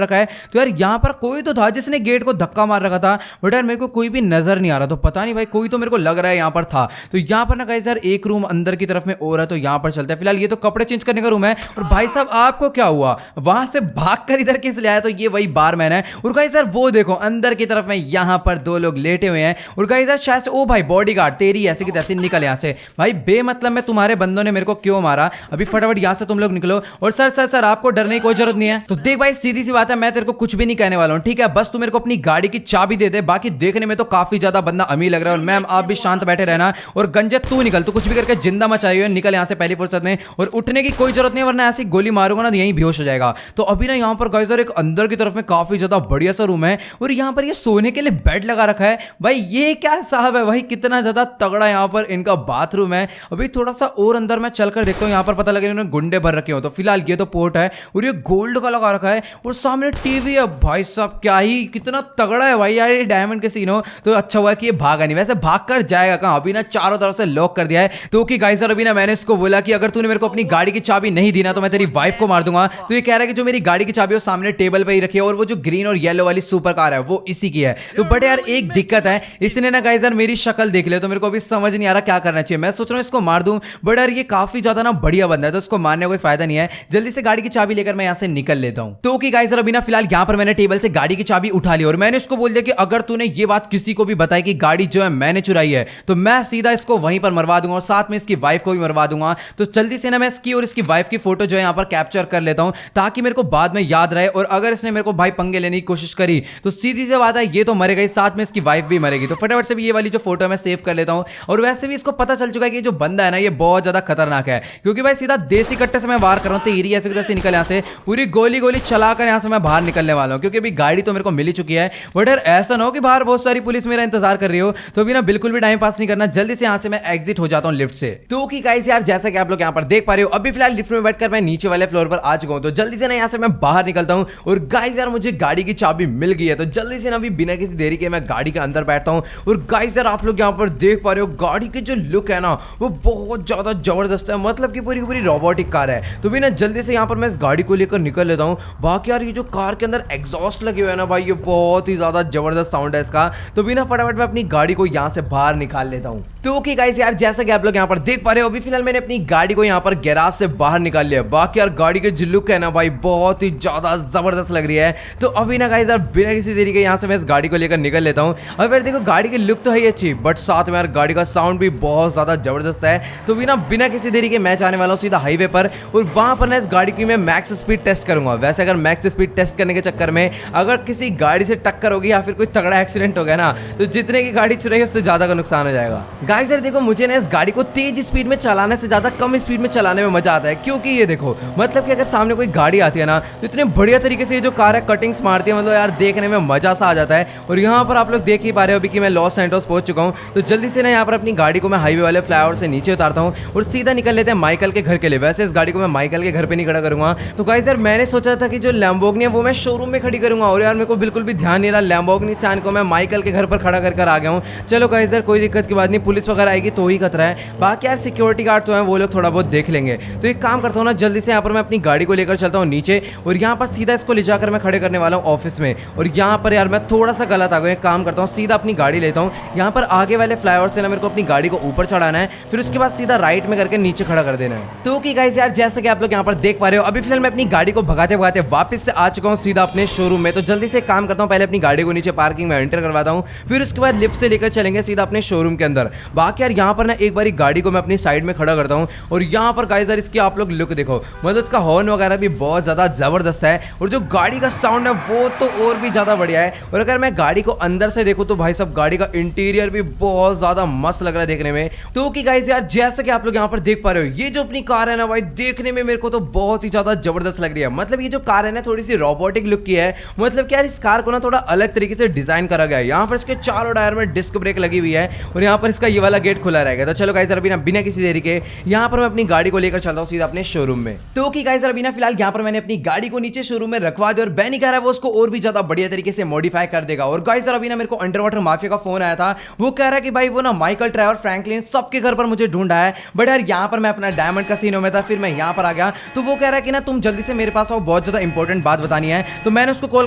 रखा है? तो यार यहाँ पर कोई तो था जिसने गेट को धक्का मार रखा था, बट यार मेरे को कोई भी नजर नहीं आ रहा। तो पता नहीं भाई, कोई तो मेरे को लग रहा है यहाँ पर था। तो यहाँ पर ना गाइस यार एक रूम अंदर की तरफ में और है, तो यहाँ पर चलते हैं। फिलहाल ये तो कपड़े चेंज करने का रूम है। और भाई साहब आपको क्या हुआ? वहां से भागकर इधर किस ले आया? तो ये वही बारमैन है। और गाइस यार वो देखो अंदर की तरफ में यहाँ पर दो लोग लेटे हुए हैं। और गाइस यार शायद से, ओ भाई बॉडीगार्ड, तेरी ऐसे की तैसे, निकल यहाँ से। भाई बेमतलब में तुम्हारे बंदों ने मेरे को क्यों मारा? अभी फटाफट यहाँ से तुम लोग निकलो। और सर सर सर आपको डरने की कोई जरूरत नहीं है। तो देख भाई सीधी सी बात है, मैं तेरे को कुछ भी नहीं कहने वाला हूँ, ठीक है? बस तू मेरे को अपनी गाड़ी की चाबी दे दे। बाकी देखने में तो काफी ज्यादा बंदा अमीर लग रहा है। और मैम आप भी शांत बैठे रहना। और गंजे तू निकल, तू कुछ भी करके जिंदा मचाई हुई है, निकल यहाँ से पहली फुर्सत में, और उठने की कोई जरूरत नहीं है वरना ऐसी गोली मारूंगा ना तो यहीं बेहोश हो जाएगा। तो अभी ना यहाँ पर गाइस एक अंदर की तरफ में काफी ज्यादा बढ़िया सा रूम है और यहाँ पर ये सोने के लिए बेड लगा रखा है। भाई ये क्या साहब है भाई, कितना ज्यादा तगड़ा यहाँ पर इनका बाथरूम है। अभी थोड़ा सा और अंदर मैं चलकर देखता हूँ, यहाँ पर पता लगे इन्होंने गुंडे भर रखे हो। तो फिलहाल ये तो पोर्ट है और ये गोल्ड का लगा रखा है और सामने टीवी है। भाई साहब क्या ही कितना तगड़ा है भाई यार, ये डायमंड के सीन हो तो अच्छा हुआ कि ये भागा नहीं, वैसे भाग कर जाएगा कहां। अभी ना चारों तरफ से लॉक कर दिया है। तो कि गाइस अभी ना मैंने इसको बोला कि अगर तूने मेरे को अपनी गाड़ी की चाबी नहीं दी ना तो मैं तेरी वाइफ को मार दूंगा। तो ये कह रहा है कि जो मेरी गाड़ी की चाबी है वो सामने टेबल पे ही रखी है और वो जो ग्रीन और येलो वाली सुपर कार है वो इसी की है। तो बट यार एक दिक्कत है, इसने ना गाइस यार मेरी शक्ल देख ले तो मेरे को अभी समझ नहीं आ रहा क्या करना चाहिए। मैं सोच रहा हूँ इसको मार दूं, बट यार ये काफी ज्यादा ना बढ़िया बंदा है तो उसको मारने का कोई फायदा नहीं है। जल्दी से गाड़ी की चाबी लेकर मैं यहाँ से निकल लेता हूँ। तो कि गाइस अभी ना फिलहाल यहाँ पर मैंने टेबल से गाड़ी की चाबी उठा ली और मैंने इसको बोल दिया कि अगर तूने ये बात किसी को भी बताई कि गाड़ी जो है मैंने चुराई है तो मैं सीधा इसको वहीं पर मरवा दूंगा और साथ में इसकी वाइफ को भी मरवा दूंगा। तो जल्दी से ना मैं इसकी और इसकी वाइफ की फोटो जो है यहाँ पर कैप्चर कर लेता हूं ताकि मेरे को बाद में याद रहे। और अगर इसने मेरे को भाई पंगे लेने की कोशिश करी तो सीधी सी बात है ये तो मरेगा ही, साथ में इसकी वाइफ भी मरेगी। तो फटाफट से भी ये वाली जो फोटो है मैं सेव कर लेता हूं। और वैसे भी इसको पता चल चुका है कि जो बंदा है ना ये बहुत ज्यादा खतरनाक है, क्योंकि भाई सीधा देसी कट्टे से मैं वार कर रहा हूँ। तेरी ऐसे कैसे निकल यहाँ से, पूरी गोली गोली चलाकर यहाँ से मैं बाहर निकलने वाला हूँ, क्योंकि अभी गाड़ी तो मेरे को मिल ही चुकी है। बट यार ऐसा ना हो कि बाहर बहुत सारी पुलिस मेरा इंतजार कर रही हो, तो अभी ना बिल्कुल भी टाइम पास नहीं करना, जल्दी से यहाँ से मैं एग्जिट हो जाता हूँ लिफ्ट से। तो कि गाइस यार जैसा कि आप लोग यहाँ पर देख पा रहे हो अभी फिलहाल लिफ्ट में बैठकर मैं नीचे वाले फ्लोर पर आ चुका हूँ। तो जल्दी से ना यहाँ से मैं बाहर निकलता हूँ और गाइस यार मुझे गाड़ी की चाबी मिल गई है। तो जल्दी से ना अभी बिना किसी देरी के मैं गाड़ी के अंदर बैठता हूँ। और गाइस यार आप लोग यहाँ पर देख पा रहे हो गाड़ी की जो लुक है ना वो बहुत ज्यादा जबरदस्त है, मतलब कि पूरी की पूरी रोबोटिक कार है। तो भी ना जल्दी से यहाँ पर मैं इस गाड़ी को लेकर निकल लेता हूँ। बाकी यार ये जो कार के अंदर एग्जॉस्ट लगे हुए हैं ना भाई, ये बहुत ही ज्यादा जबरदस्त साउंड है इसका। तो भी ना फटाफट मैं अपनी गाड़ी को यहाँ से बाहर निकाल लेता हूँ। तो ओके गाइस यार जैसा कि आप लोग यहाँ पर देख पा रहे हो अभी फिलहाल मैंने अपनी गाड़ी को यहाँ पर गैराज से बाहर निकाल लिया। बाकी यार गाड़ी की जो लुक है ना भाई बहुत ही ज्यादा जबरदस्त लग रही है। तो अभी ना गाइस यार बिना किसी देरी के यहाँ से मैं इस गाड़ी को लेकर निकल लेता हूँ। अब यार देखो गाड़ी की लुक तो है ही अच्छी, बट साथ में यार गाड़ी का साउंड भी बहुत ज्यादा जबरदस्त है। तो बिना किसी देरी के मैं जाने वाला हूँ सीधा हाईवे पर और वहां पर ना इस गाड़ी की मैं मैक्स स्पीड टेस्ट करूंगा। वैसे अगर मैक्स स्पीड टेस्ट करने के चक्कर में अगर किसी गाड़ी से टक्कर होगी या फिर कोई तगड़ा एक्सीडेंट हो गया ना तो जितने की गाड़ी चुराई उससे ज्यादा का नुकसान हो जाएगा। गाइस यार देखो मुझे ना इस गाड़ी को तेज स्पीड में चलाने से ज्यादा कम स्पीड में चलाने में मजा आता है, क्योंकि ये देखो मतलब कि अगर सामने कोई गाड़ी आती है ना तो इतने बढ़िया तरीके से ये जो कार है कटिंग्स मारती है, मतलब यार देखने में मजा सा आ जाता है। और यहाँ पर आप लोग देख ही पा रहे हो अभी कि मैं लॉस सैंटोस पहुंच चुका हूँ। तो जल्दी से ना यहाँ पर अपनी गाड़ी को मैं हाईवे वाले फ्लाईओवर से नीचे उतारता हूँ और सीधा निकल लेते हैं माइकल के घर के लिए। वैसे इस गाड़ी को मैं माइकल के घर पे नहीं खड़ा करूंगा। तो गाइस यार मैंने सोचा था कि जो लैम्बोर्गिनी है वो मैं शोरूम में खड़ी करूंगा और यार मेरे को बिल्कुल भी ध्यान नहीं रहा, लैम्बोर्गिनी सैन को मैं माइकल के घर पर खड़ा कर आ गया हूँ। चलो गाइस यार कोई दिक्कत की बात नहीं, पुलिस वगैरह आएगी तो ही खतरा है, बाकी यार सिक्योरिटी गार्ड तो है वो लोग थोड़ा बहुत देख लेंगे। तो एक काम करता हूँ ना जल्दी से यहाँ पर मैं अपनी गाड़ी को लेकर चलता हूँ नीचे और यहाँ पर सीधा इसको ले जाकर मैं खड़े करने वाला हूँ ऑफिस में। और यहाँ पर यार मैं थोड़ा सा गलत आ गया, काम करता हूँ सीधा अपनी गाड़ी लेता हूँ यहाँ पर आगे वाले फ्लाईओवर से ना मेरे को अपनी गाड़ी को ऊपर चढ़ाना है, फिर उसके बाद सीधा राइट में करके नीचे खड़ा कर देना है। तो ओके गाइस यार जैसा कि आप लोग यहाँ पर देख पा रहे हो अभी फिलहाल मैं अपनी गाड़ी को भगाते भगाते वापस से आ चुका हूँ सीधा अपने शोरूम में। तो जल्दी से काम करता हूँ, पहले अपनी गाड़ी को नीचे पार्किंग में एंटर करवाता हूँ, फिर उसके बाद लिफ्ट से लेकर चलेंगे सीधा अपने शोरूम के अंदर। बाकी यार यहाँ पर ना एक बारी गाड़ी को मैं अपनी साइड में खड़ा करता हूँ और यहाँ पर गाइस यार इसकी आप लोग लुक देखो, मतलब इसका हॉर्न वगैरह भी बहुत ज्यादा जबरदस्त है और जो गाड़ी का साउंड है वो तो और भी ज्यादा बढ़िया है। और अगर मैं गाड़ी को अंदर से देखूं तो भाई साहब गाड़ी का इंटीरियर भी बहुत ज्यादा मस्त लग रहा है देखने में। तो कि गाइस यार जैसा कि आप लोग यहाँ पर देख पा रहे हो ये जो अपनी कार है ना भाई देखने में मेरे को तो बहुत ही ज्यादा जबरदस्त लग रही है। मतलब ये जो कार है ना थोड़ी सी रोबोटिक लुक की है, मतलब कि यार इस कार को ना थोड़ा अलग तरीके से डिजाइन करा गया है। यहाँ पर इसके चारों टायर में डिस्क ब्रेक लगी हुई है और यहाँ पर इसका ये वाला गेट खुला रहेगा। तो चलो गाइस यार बिना किसी देरी के यहाँ पर मैं अपनी गाड़ी को लेकर चलता हूँ सीधा अपने शोरूम में। तो कि गाइस यार फिलहाल यहाँ पर मैंने अपनी गाड़ी को नीचे शोरूम में रखवा दिया और बैनी कह रहा है वो उसको और भी ज्यादा बढ़िया तरीके से मॉडिफाई कर देगा। और गाइस यार मेरे को अंडर वाटर माफिया का फोन आया था, वो कह रहा है कि भाई वो ना माइकल, ट्रेवर, फ्रैंकलिन सबके घर पर मुझे ढूंढा है, बट यार यहाँ पर मैं अपना डायमंड कैसीनो में था, फिर मैं यहाँ पर आ गया। तो वो कह रहा है कि ना तुम जल्दी से मेरे पास आओ, बहुत ज्यादा इंपॉर्टेंट बात बतानी है। तो मैंने उसको कॉल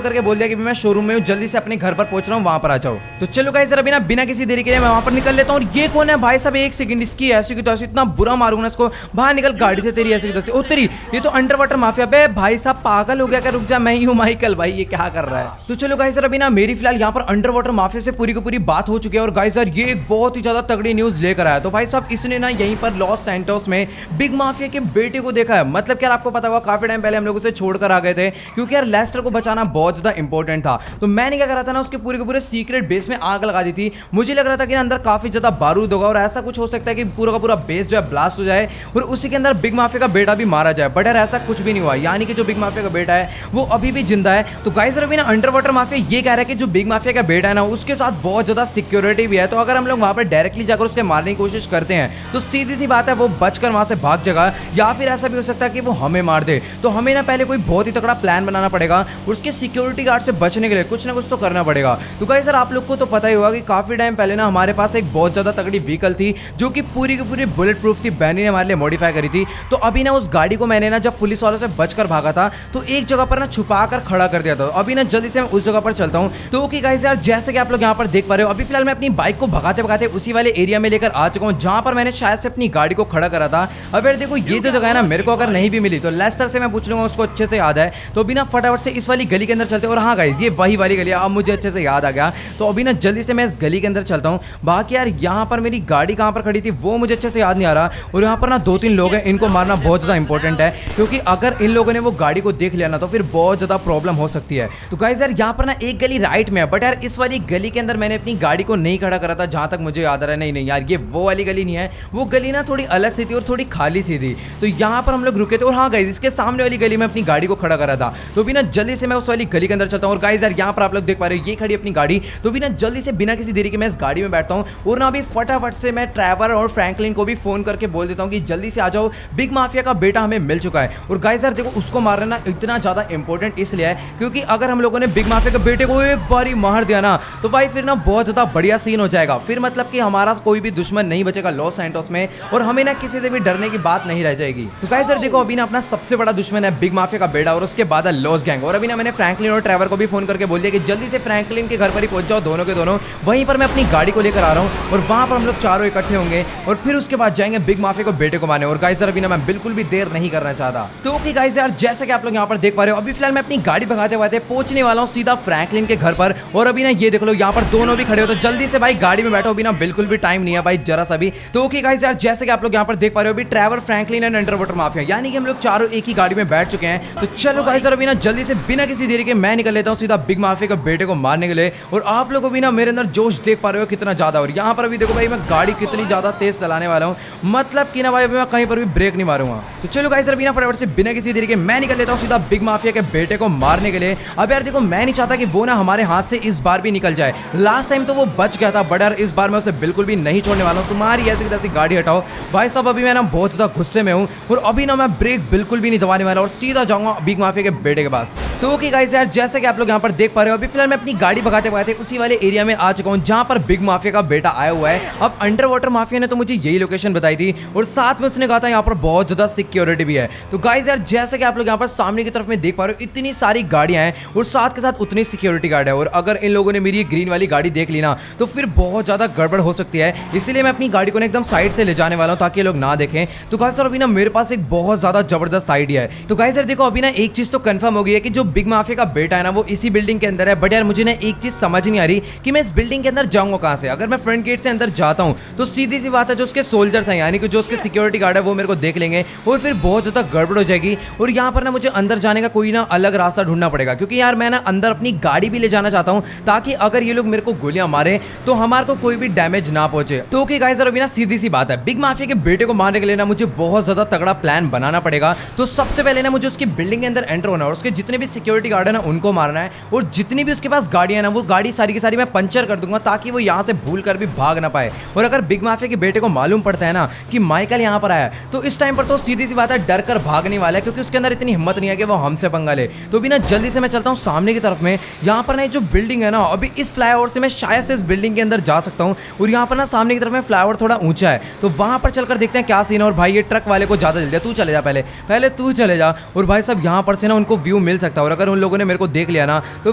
करके बोल दिया कि मैं शोरूम में हूँ, जल्दी से अपने घर पर पहुंच रहा हूँ, वहां पर आ जाओ। तो चलो गाइस यार बिना किसी देरी के लिए मैं वहां पर निकल लेता हूँ। और ये कौन है भाई साहब, एक सेकंड, इसकी ऐसी की तो ऐसी इतना बुरा मारूंगा इसको, बाहर निकल गाड़ी से, तेरी ऐसी की तो तेरी, ये तो अंडर वाटर माफिया। बे भाई साहब पागल हो गया क्या, रुक जा, मैं ही हूँ माइकल, भाई ये क्या कर रहा है। तो चलो गाइस यार ना मेरी फिलहाल यहाँ पर अंडर वाटर माफिया से पूरी की पूरी बात हो चुकी है। और गाइस यार ये एक बहुत ही ज्यादा तगड़ी न्यूज लेकर आया। तो भाई साहब इसने ना यहीं पर लॉस सैंटोस में बिग माफिया के बेटे को देखा है। मतलब क्या आपको पता होगा काफी टाइम पहले हम लोग उसे छोड़कर आ गए थे, क्योंकि यार लेस्टर को बचाना बहुत ज्यादा इंपॉर्टेंट था। तो मैंने क्या करा था ना उसके पूरे के पूरे सीक्रेट बेस में आग लगा दी थी। मुझे लग रहा था कि अंदर काफी ज्यादा बारूद बारूद होगा और ऐसा कुछ हो सकता है कि पूरा का पूरा बेस जो है ब्लास्ट हो जाए और उसी के अंदर बिग माफिया का बेटा भी मारा जाए। बट यार ऐसा कुछ भी नहीं हुआ, यानी कि जो बिग माफिया का बेटा है वो अभी भी जिंदा है। तो गाइस अभी ना अंडर वाटर माफिया ये कह रहा है कि जो बिग माफिया का बेटा है ना उसके साथ बहुत ज्यादा सिक्योरिटी भी है, तो अगर हम लोग वहां पर डायरेक्टली जाकर उसके मारने की कोशिश करते हैं तो सीधी सी बात है वो बचकर वहां से भाग जाएगा, या फिर ऐसा भी हो सकता है कि वो हमें मार दे। तो हमें ना पहले कोई बहुत ही तगड़ा प्लान बनाना पड़ेगा और उसके सिक्योरिटी गार्ड से बचने के लिए कुछ ना कुछ तो करना पड़ेगा। तो गाइस सर आप लोग को तो पता ही होगा कि काफी टाइम पहले ना हमारे पास एक बहुत ज्यादा तगड़ी व्हीकल थी जो कि पूरी की पूरी बुलेट प्रूफ थी, बैनी ने हमारे लिए मॉडिफाई करी थी। तो अभी ना उस गाड़ी को मैंने ना जब पुलिस वालों से बचकर भागा था तो एक जगह पर ना छुपा कर खड़ा कर दिया था। अभी ना जल्दी से मैं उस जगह पर चलता हूँ। तो ओके गाइस यार जैसे कि आप लोग यहाँ पर देख पा रहे हो अभी फिलहाल मैं अपनी बाइक को भगाते भगाते उसी वाले एरिया में लेकर आ चुका हूँ जहाँ पर मैंने शायद से अपनी गाड़ी को खड़ा करा था। अब यार देखो ये जो जगह है ना मेरे को अगर नहीं भी मिली तो लेस्टर से मैं पूछ लूंगा, उसको अच्छे से याद है। तो अभी ना फटाफट से इस वाली गली के अंदर चलते हैं। और हाँ गाइस ये वही वाली गली है, अब मुझे अच्छे से याद आ गया। तो अभी ना जल्दी से मैं इस गली के अंदर चलता हूँ। बाकी यार यहाँ पर मेरी गाड़ी कहाँ पर खड़ी थी वो मुझे अच्छे से याद नहीं आ रहा। और यहाँ पर ना 2-3 लोग हैं, इनको मारना बहुत ज़्यादा इंपॉर्टेंट है क्योंकि अगर इन लोगों ने वो गाड़ी को देख लिया ना तो फिर बहुत ज़्यादा प्रॉब्लम हो सकती है। तो गाइस यार यहाँ पर ना एक गली राइट में है, बट यार इस वाली गली के अंदर मैंने अपनी गाड़ी को नहीं खड़ा करा था जहाँ तक मुझे याद आ रहा है। नहीं नहीं यार ये वो वाली गली नहीं है, वो गली ना थोड़ी अलग सी थी और थोड़ी खाली सी थी। तो यहाँ पर हम लोग रुके थे और हाँ गाइस इसके सामने वाली गली में अपनी गाड़ी को खड़ा करा था। तो भी ना जल्दी से मैं उस वाली गली के अंदर चलता हूँ। और गाइस यार यहाँ पर आप लोग देख पा रहे हो ये खड़ी अपनी गाड़ी। तो भी ना जल्दी से बिना किसी देरी के मैं इस गाड़ी में बैठता हूँ और ना अभी फटाफट से मैं ट्रैवर और फ्रैंकलिन को भी फोन करके बोल देता हूँ कि जल्दी से आ जाओ, बिग माफिया का बेटा हमें मिल चुका है। और गाइस यार देखो उसको मारना इतना ज़्यादा इंपॉर्टेंट इसलिए है क्योंकि अगर हम लोगों ने बिग माफिया के बेटे को एक बार ही मार दिया ना तो भाई फिर ना बहुत ज़्यादा बढ़िया सीन हो जाएगा। फिर मतलब कि हमारा कोई भी दुश्मन नहीं बचेगा लॉस सैंटोस में और हमें ना किसी से भी डरने की बात नहीं रह जाएगी। तो गाइस यार देखो अभी ना अपना सबसे बड़ा दुश्मन है बिग माफिया का बेटा और उसके बाद है लॉस गैंग। और अभी ना मैंने फ्रैंकलिन और ट्रैवर को भी फोन करके बोल दिया कि जल्दी से फ्रैंकलिन के घर पर ही पहुंच जाओ, दोनों के दोनों। वहीं पर मैं अपनी गाड़ी को लेकर आ रहा हूँ और वहां पर हम लोग चारों इकट्ठे होंगे और फिर उसके बाद जाएंगे बिग माफिया को बेटे को मारने। और गाइस यार अभी ना मैं बिल्कुल भी देर नहीं करना चाहता। तो ओके गाइस यार जैसा कि आप लोग यहाँ पर देख पा रहे हो अभी फिलहाल मैं अपनी गाड़ी भगाते भगाते पहुंचने वाला हूँ सीधा फ्रैंकलिन के घर पर। और अभी ना ये देख लो यहाँ पर दोनों भी खड़े हो, तो जल्दी से भाई गाड़ी में बैठो, अभी ना बिल्कुल भी टाइम नहीं है भाई जरा सा भी। तो ओके गाइस यार जैसे कि आप लोग यहाँ पर देख पा रहे हो अभी Trevor, Franklin and under water mafia यानी कि हम लोग चारों एक ही गाड़ी में बैठ चुके हैं। तो चलो गाइस यार अभी ना जल्दी से बिना किसी देरी के मैं निकल लेता हूँ सीधा बिग माफिया के बेटे को मारने के लिए। और आप लोगों भी ना मेरे अंदर जोश देख पा रहे हो कितना ज्यादा। और यहाँ पर अभी देखो भाई मैं गाड़ी कितनी ज्यादा तेज चलाने वाला हूँ, मतलब कि ना भाई अभी मैं कहीं पर भी ब्रेक नहीं मारूंगा। तो चलो गाइस अभी ना फटाफट से बिना किसी देरी के मैं निकल लेता हूँ सीधा बिग माफिया के बेटे को मारने के लिए। अब यार देखो मैं नहीं चाहता कि वो ना हमारे हाथ से इस बार भी निकल जाए। लास्ट टाइम तो वो बच गया था बट यार इस बार मैं उसे बिल्कुल भी नहीं छोड़ने वाला हूँ। तुम्हारी ऐसी तैसी गाड़ी हटाओ भाई साहब, अभी मैं ना बहुत ज्यादा गुस्से में हूँ और अभी ना मैं ब्रेक बिल्कुल भी नहीं दबाने वाला और सीधा जाऊंगा बिग माफिया के बेटे के पास। तो ओके गाइस यार जैसे कि आप लोग यहाँ पर देख पा रहे हो अभी फिलहाल मैं अपनी गाड़ी भगाते भगाते उसी वाले एरिया में आ चुका हूँ जहाँ पर बिग माफिया का बेटा आया हुआ है। अब अंडर वाटर माफिया ने तो मुझे यही लोकेशन बताई थी और साथ में उसने कहा था यहाँ पर बहुत ज्यादा सिक्योरिटी भी है। तो गाइस यार जैसे कि आप लोग यहाँ पर सामने की तरफ में देख पा रहे हो इतनी सारी गाड़ियां हैं और साथ के साथ उतनी सिक्योरिटी गार्ड है। और अगर इन लोगों ने मेरी ग्रीन वाली गाड़ी देख ली ना तो फिर बहुत ज्यादा गड़बड़ हो सकती है, इसलिए मैं अपनी गाड़ी को एकदम साइड से ले जाने वाला हूँ ताकि ये लोग ना देखें। तो गाइस यार अभी ना मेरे पास एक बहुत ज्यादा जबरदस्त आइडिया है। तो गाइस यार देखो अभी ना एक चीज तो कंफर्म हो गई है कि जो बिग माफिया का बेटा है ना वो इसी बिल्डिंग के अंदर है। बट यार मुझे ना एक चीज समझ नहीं आ रही कि मैं इस बिल्डिंग के अंदर जाऊंगा कहां से। अगर मैं फ्रंट गेट से अंदर जाता हूं तो सीधी सी बात है जो उसके सोल्जर्स हैं यानी कि जो उसके सिक्योरिटी गार्ड है वो मेरे को देख लेंगे और फिर बहुत ज्यादा गड़बड़ हो जाएगी। और यहाँ पर ना मुझे अंदर जाने का कोई ना अलग रास्ता ढूंढना पड़ेगा क्योंकि यार मैं ना अंदर अपनी गाड़ी भी ले जाना चाहता हूँ ताकि अगर ये लोग मेरे को गोलियां मारे तो हमारे को कोई भी डैमेज ना पहुंचे। तो ओके गाइस यार अभी ना सीधी सी बात है बिग माफिया के बेटे को मारने के लिए ना मुझे बहुत ज्यादा तगड़ा प्लान बनाना पड़ेगा। तो सबसे पहले ना मुझे उसकी बिल्डिंग के अंदर एंटर होना है और उसके जितने भी सिक्योरिटी गार्ड है ना उनको मारना है और जितनी भी उसके पास गाड़ियां ना वो गाड़ी सारी की सारी मैं पंचर कर दूंगा ताकि वो यहाँ से भूल कर भी भाग ना पाए। और अगर बिग माफिया के बेटे को मालूम पड़ता है ना कि माइकल यहाँ पर आया तो इस टाइम पर तो सीधी सी बात है डर कर भागने वाला है क्योंकि उसके अंदर इतनी हिम्मत नहीं है कि वो हमसे पंगा ले। तो भी ना जल्दी से मैं चलता हूँ सामने की तरफ में। यहाँ पर ना जो बिल्डिंग है ना अभी इस फ्लाईओवर से मैं शायद से इस बिल्डिंग के अंदर जा सकता हूँ और यहाँ पर ना सामने की तरफ में फ्लाईओवर थोड़ा ऊंचा है तो वहां पर चलकर देखते हैं क्या सीन है। और भाई ये ट्रक वाले को ज्यादा जल्दी, तू चले जा, पहले तू चले जा। और भाई साहब यहाँ पर से ना उनको व्यू मिल सकता है और अगर उन लोगों ने मेरे को देख लिया ना तो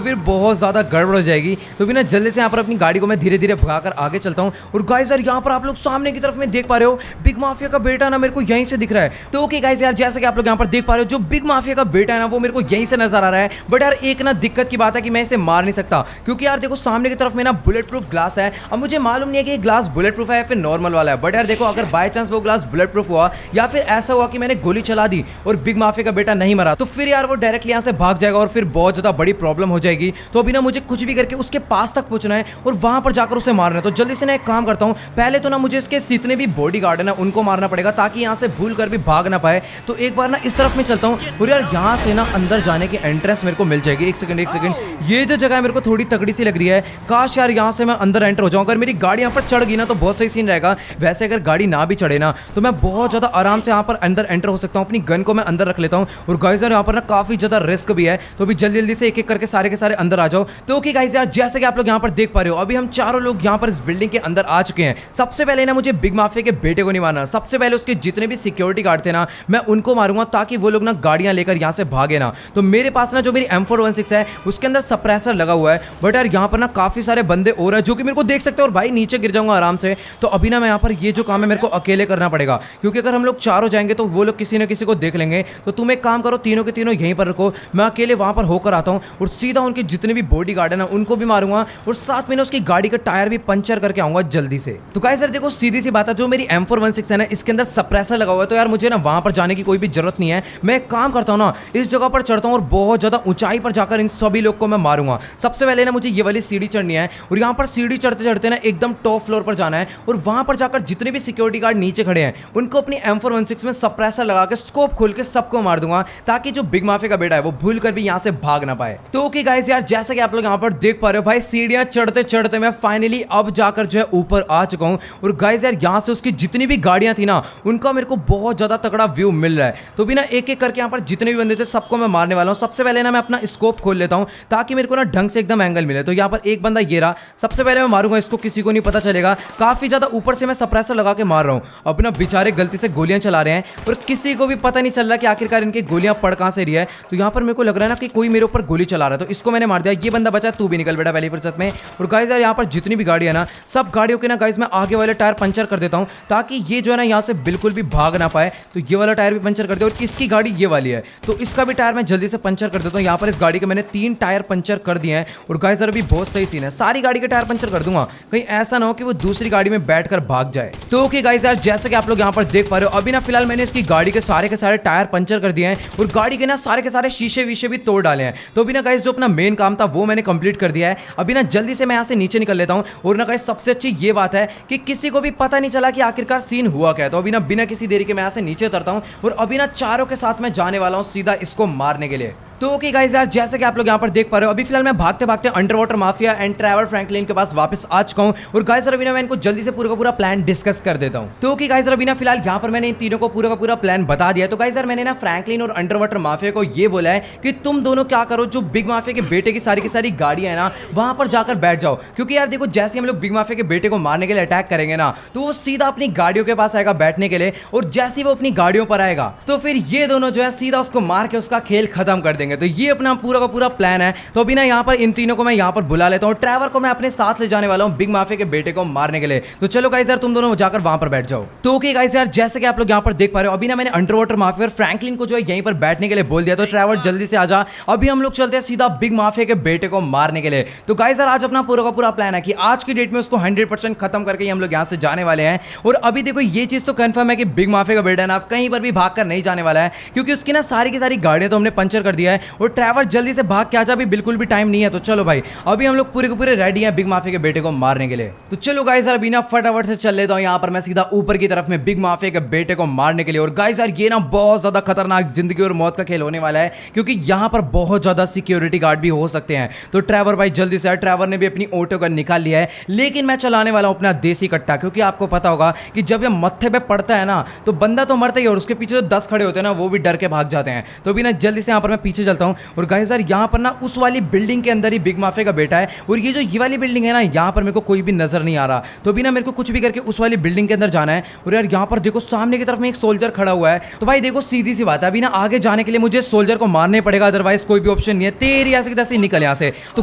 फिर बहुत ज्यादा गड़बड़ हो जाएगी। तो भी ना जल्दी से यहाँ पर अपनी गाड़ी को मैं धीरे धीरे भगाकर आगे चलता हूँ। और गाइस यार यहाँ पर आप लोग सामने की तरफ में देख पा रहे हो बिग माफिया का बेटा ना मेरे को यहीं से दिख रहा है। तो ओके गाइस यार जैसे कि आप लोग यहाँ पर देख पा रहे हो जो बिग माफिया का बेटा है ना वो मेरे को यहीं से नजर आ रहा है। बट यार एक ना दिक्कत की बात है कि मैं इसे मार नहीं सकता क्योंकि यार देखो सामने की तरफ में ना बुलेट प्रूफ ग्लास है। अब मुझे मालूम नहीं है कि ये ग्लास बुलेट प्रूफ है या फिर नॉर्मल वाला है। बट यार देखो अगर बाय चांस वो ग्लास बुलेट प्रूफ हुआ या फिर ऐसा हुआ कि मैंने गोली चला दी और बिग माफिया का बेटा नहीं मरा तो फिर यार वो डायरेक्टली यहाँ से भाग जाएगा और फिर बहुत ज्यादा बड़ी प्रॉब्लम हो जाएगी। तो अभी ना मुझे कुछ भी करके उसके पास तक पहुंचना है और वहां पर जाकर उसे मारना है। तो जल्दी से ना एक काम काम करता हूँ, पहले तो ना मुझे इसके जितने भी बॉडीगार्ड है ना उनको मारना पड़ेगा ताकि यहाँ से भूल कर भी भाग ना पाए। तो एक बार ना इस तरफ में चलता हूँ और यार यहाँ से ना अंदर जाने की एंट्रेंस मेरे को मिल जाएगी। एक सेकंड, ये जो जगह मेरे को थोड़ी तगड़ी सी लग रही है। काश यार यहाँ से मैं अंदर एंटर हो जाऊँ। अगर मेरी गाड़ी यहाँ पर चढ़ गई ना तो बहुत सही सीन रहेगा। वैसे अगर गाड़ी ना भी चढ़े ना तो मैं बहुत ज़्यादा आराम से यहाँ पर अंदर एंटर हो सकता हूँ। अपनी गन को मैं अंदर रख लेता हूँ और गाइस यार यहाँ पर ना काफ़ी ज़्यादा रिस्क भी है, तो अभी जल्दी जल्दी से एक एक करके सारे के सारे अंदर आ जाओ। तो ओके गाइस यार, जैसे कि आप लोग यहाँ पर देख पा रहे हो अभी हम चारों लोग यहाँ पर इस बिल्डिंग के अंदर आ चुके हैं। सबसे पहले ना मुझे बिग माफिया के बेटे को नहीं मारना, सबसे पहले उसके जितने भी सिक्योरिटी गार्ड थे ना मैं उनको मारूंगा ताकि वो लोग ना गाड़ियां लेकर यहाँ से भागे ना। तो मेरे पास ना जो मेरी M416 है उसके अंदर सप्रेसर लगा हुआ है, बट यार यहाँ पर ना काफी सारे बंदे और हैं जो कि मेरे को देख सकते हैं और भाई नीचे गिर जाऊंगा आराम से। तो अभी ना मैं यहाँ पर ये जो काम है मेरे को अकेले करना पड़ेगा, क्योंकि अगर हम लोग चारों जाएंगे तो वो लोग किसी न किसी को देख लेंगे। तो तुम एक काम करो, तीनों के तीनों यहीं पर रखो, मैं अकेले वहां पर होकर आता हूँ और सीधा उनके जितने भी बॉडी गार्ड है ना उनको भी मारूंगा और साथ में ना उसकी गाड़ी का टायर भी पंचर करके आऊंगा जल्दी से। तो गाइस यार देखो सीधी सी बात है, जो मेरी M416 है ना इसके अंदर सप्रेसर लगा हुआ है, तो यार मुझे ना वहां पर जाने की कोई भी जरूरत नहीं है। मैं एक काम करता हूँ ना, इस जगह पर चढ़ता हूँ और बहुत ज्यादा ऊंचाई पर जाकर इन सभी लोग को मैं मारूंगा। सबसे पहले ना मुझे ये वाली सीढ़ी चढ़नी है और यहाँ पर सीढ़ी चढ़ते चढ़ते ना एकदम टॉप फ्लोर पर जाना है और वहां पर जाकर जितने भी सिक्योरिटी गार्ड नीचे खड़े हैं उनको अपनी M416 में सप्रेसर लगा के स्कोप खोल के सबको मार दूंगा ताकि जो बिग माफिया का बेटा है वो भूल कर भी यहाँ से भाग ना पाए। तो ओके गाइस यार, जैसा कि आप लोग यहाँ पर देख पा रहे हो भाई सीढ़ियां चढ़ते चढ़ते मैं फाइनली अब जाकर जो है ऊपर आ चुका हूँ और गाइस यार यहाँ से उसकी जितनी भी गाड़ियां थी ना उनका मेरे को बहुत ज्यादा तगड़ा व्यू मिल रहा है। तो भी ना एक एक करके यहाँ पर जितने भी बंदे थे सबको मैं मारने वाला हूँ। सबसे पहले ना मैं अपना स्कोप खोल लेता हूँ ताकि मेरे को ना ढंग से एकदम एंगल मिले। तो यहाँ पर एक बंदा ये रहा, सबसे पहले मैं मारूंगा इसको, किसी को नहीं पता चलेगा। काफी ज्यादा ऊपर से मैं सप्रेसर लगा के मार रहा हूँ। अपना बेचारे गलती से गोलियां चला रहे हैं और किसी को भी पता नहीं चल रहा कि आखिरकार इनकी गोलियां पड़ कहां से रही है। तो यहाँ पर मेरे को लग रहा है ना कि कोई मेरे ऊपर गोली चला रहा है, तो इसको मैंने मार दिया। ये बंदा बचा, तू भी निकल बेटा पहली फुर्सत में। और गाइस यार यहाँ पर जितनी भी गाड़ी है ना सब गाड़ियों के ना गाइस मैं आगे वाले टायर पंचर कर देता हूँ ताकि ये जो है ना यहाँ से बिल्कुल भी भाग ना पाए। तो ये वाला टायर भी पंचर कर दे और इसकी गाड़ी ये वाली है तो इसका भी टायर मैं जल्दी से पंचर कर देता हूँ। यहाँ पर इस गाड़ी के मैंने 3 टायर पंचर कर दिए हैं और गाइस यार अभी बहुत सही सीन है, सारी गाड़ी के टायर पंचर कर दूंगा, कहीं ऐसा ना हो कि वो दूसरी गाड़ी में बैठकर भाग जाए। तो ओके गाइस यार, जैसे कि आप लोग यहाँ पर देख पा रहे हो अभी ना फिलहाल मैंने इसकी गाड़ी के सारे टायर पंचर कर दिए हैं और गाड़ी के ना सारे शीशे वीशे भी तोड़ डाले हैं। तो अभी ना गाइस जो अपना मेन काम था वो मैंने कंप्लीट कर दिया है। अभी ना जल्दी से मैं यहाँ से नीचे निकल लेता हूँ और ना गाइस सबसे अच्छी ये बात है कि किसी को भी पता नहीं चला कि आखिरकार सीन हुआ क्या है। तो अभी ना बिना किसी देरी के मैं यहाँ से नीचे उतरता हूँ और अभी ना चारों के साथ मैं जाने वाला हूँ सीधा इसको मारने के लिए। तो ओके गाइस यार, जैसे कि आप लोग यहाँ पर देख पा रहे हो अभी फिलहाल मैं भागते भागते under water mafia and Trevor Franklin के पास वापस आ चुका हूँ और गाइस अभी ना मैं इनको जल्दी से पूरा का पूरा प्लान डिस्कस कर देता हूँ। तो ओके गाइस अभी ना फिलहाल यहाँ पर मैंने इन तीनों को पूरा का पूरा प्लान बता दिया। तो गाइस यार मैंने ना फ्रैंकलिन और अंडर वाटर माफिया को ये बोला है कि तुम दोनों क्या करो, जो बिग माफिया के बेटे की सारी गाड़ियां है ना वहां पर जाकर बैठ जाओ, क्योंकि यार देखो जैसे हम लोग बिग माफिया के बेटे को मारने के लिए अटैक करेंगे ना तो वो सीधा अपनी गाड़ियों के पास आएगा बैठने के लिए और जैसे ही वो अपनी गाड़ियों पर आएगा तो फिर ये दोनों जो है सीधा उसको मार के उसका खेल खत्म कर देंगे। तो ये अपना पूरा का पूरा प्लान है। तो अभी ना यहाँ पर इन तीनों को मैं यहाँ पर बुला लेता हूँ। ट्रेवर को मैं अपने साथ ले जाने वाला हूँ बिग माफिया के बेटे को मारने के लिए। तो चलो गाइस यार तुम दोनों जाकर वहां पर बैठ जाओ। तो ओके गाइस यार, जैसे कि आप लोग यहाँ पर देख पा रहे हो अभी ना मैंने अंडर वाटर माफिया और फ्रैंकलिन को जो है यहीं पर बैठने के लिए बोल दिया। तो ट्रेवर जल्दी से आजा, अभी हम लोग चलते हैं सीधा बिग माफिया के बेटे को मारने के लिए। तो गाइस यार आज अपना पूरा का पूरा प्लान है कि आज की डेट में उसको 100% खत्म करके हम लोग यहाँ से जाने वाले हैं। और अभी देखो ये चीज तो कंफर्म है कि बिग माफिया का बेटा ना कहीं पर भी भाग कर नहीं जाने वाला है, क्योंकि उसकी ना सारी की सारी गाड़ियां तो हमने पंचर कर दिया है और ट्रेवर जल्दी से भाग के आजा, अभी बिल्कुल भी टाइम नहीं है। तो चलो भाई अभी हम लोग पूरे के पूरे रेडी हैं बिग माफिया के बेटे को मारने के लिए। तो चलो गाइस यार अभी ना फटाफट से चल लेता हूं यहाँ पर मैं सीधा ऊपर की तरफ में बिग माफिया के बेटे को मारने के लिए। और गाइस यार ये ना बहुत ज्यादा खतरनाक जिंदगी और मौत का खेल होने वाला है, क्योंकि यहाँ पर बहुत ज्यादा सिक्योरिटी गार्ड भी हो सकते हैं। तो ट्रेवर भाई जल्दी से, ट्रेवर ने भी अपनी ऑटो गन निकाल लिया है, लेकिन मैं चलाने वाला हूं अपना देसी कट्टा, क्योंकि आपको पता होगा कि जब ये मत्थे पे पड़ता है ना तो बंदा तो मरता ही और उसके पीछे जो 10 खड़े होते हैं ना वो भी डर के भाग जाते हैं। तो अभी ना जल्दी से यहाँ पर मैं पीछे चलता हूँ। और गाइस यार यहाँ पर ना उस वाली बिल्डिंग के अंदर ही बिग माफिया का बेटा है और ये जो ये वाली बिल्डिंग है ना यहाँ पर मेरे को कोई भी नजर नहीं आ रहा। तो अभी ना मेरे को कुछ भी करके उस वाली बिल्डिंग के अंदर जाना है। और यार यहाँ पर देखो सामने की तरफ में एक सोल्जर खड़ा हुआ है। तो भाई देखो सीधी सी बात है, अभी ना आगे जाने के लिए मुझे सोल्जर को मारने पड़ेगा, अदरवाइज कोई भी ऑप्शन नहीं है। तेरी ऐसे की तैसे निकल यहाँ से। तो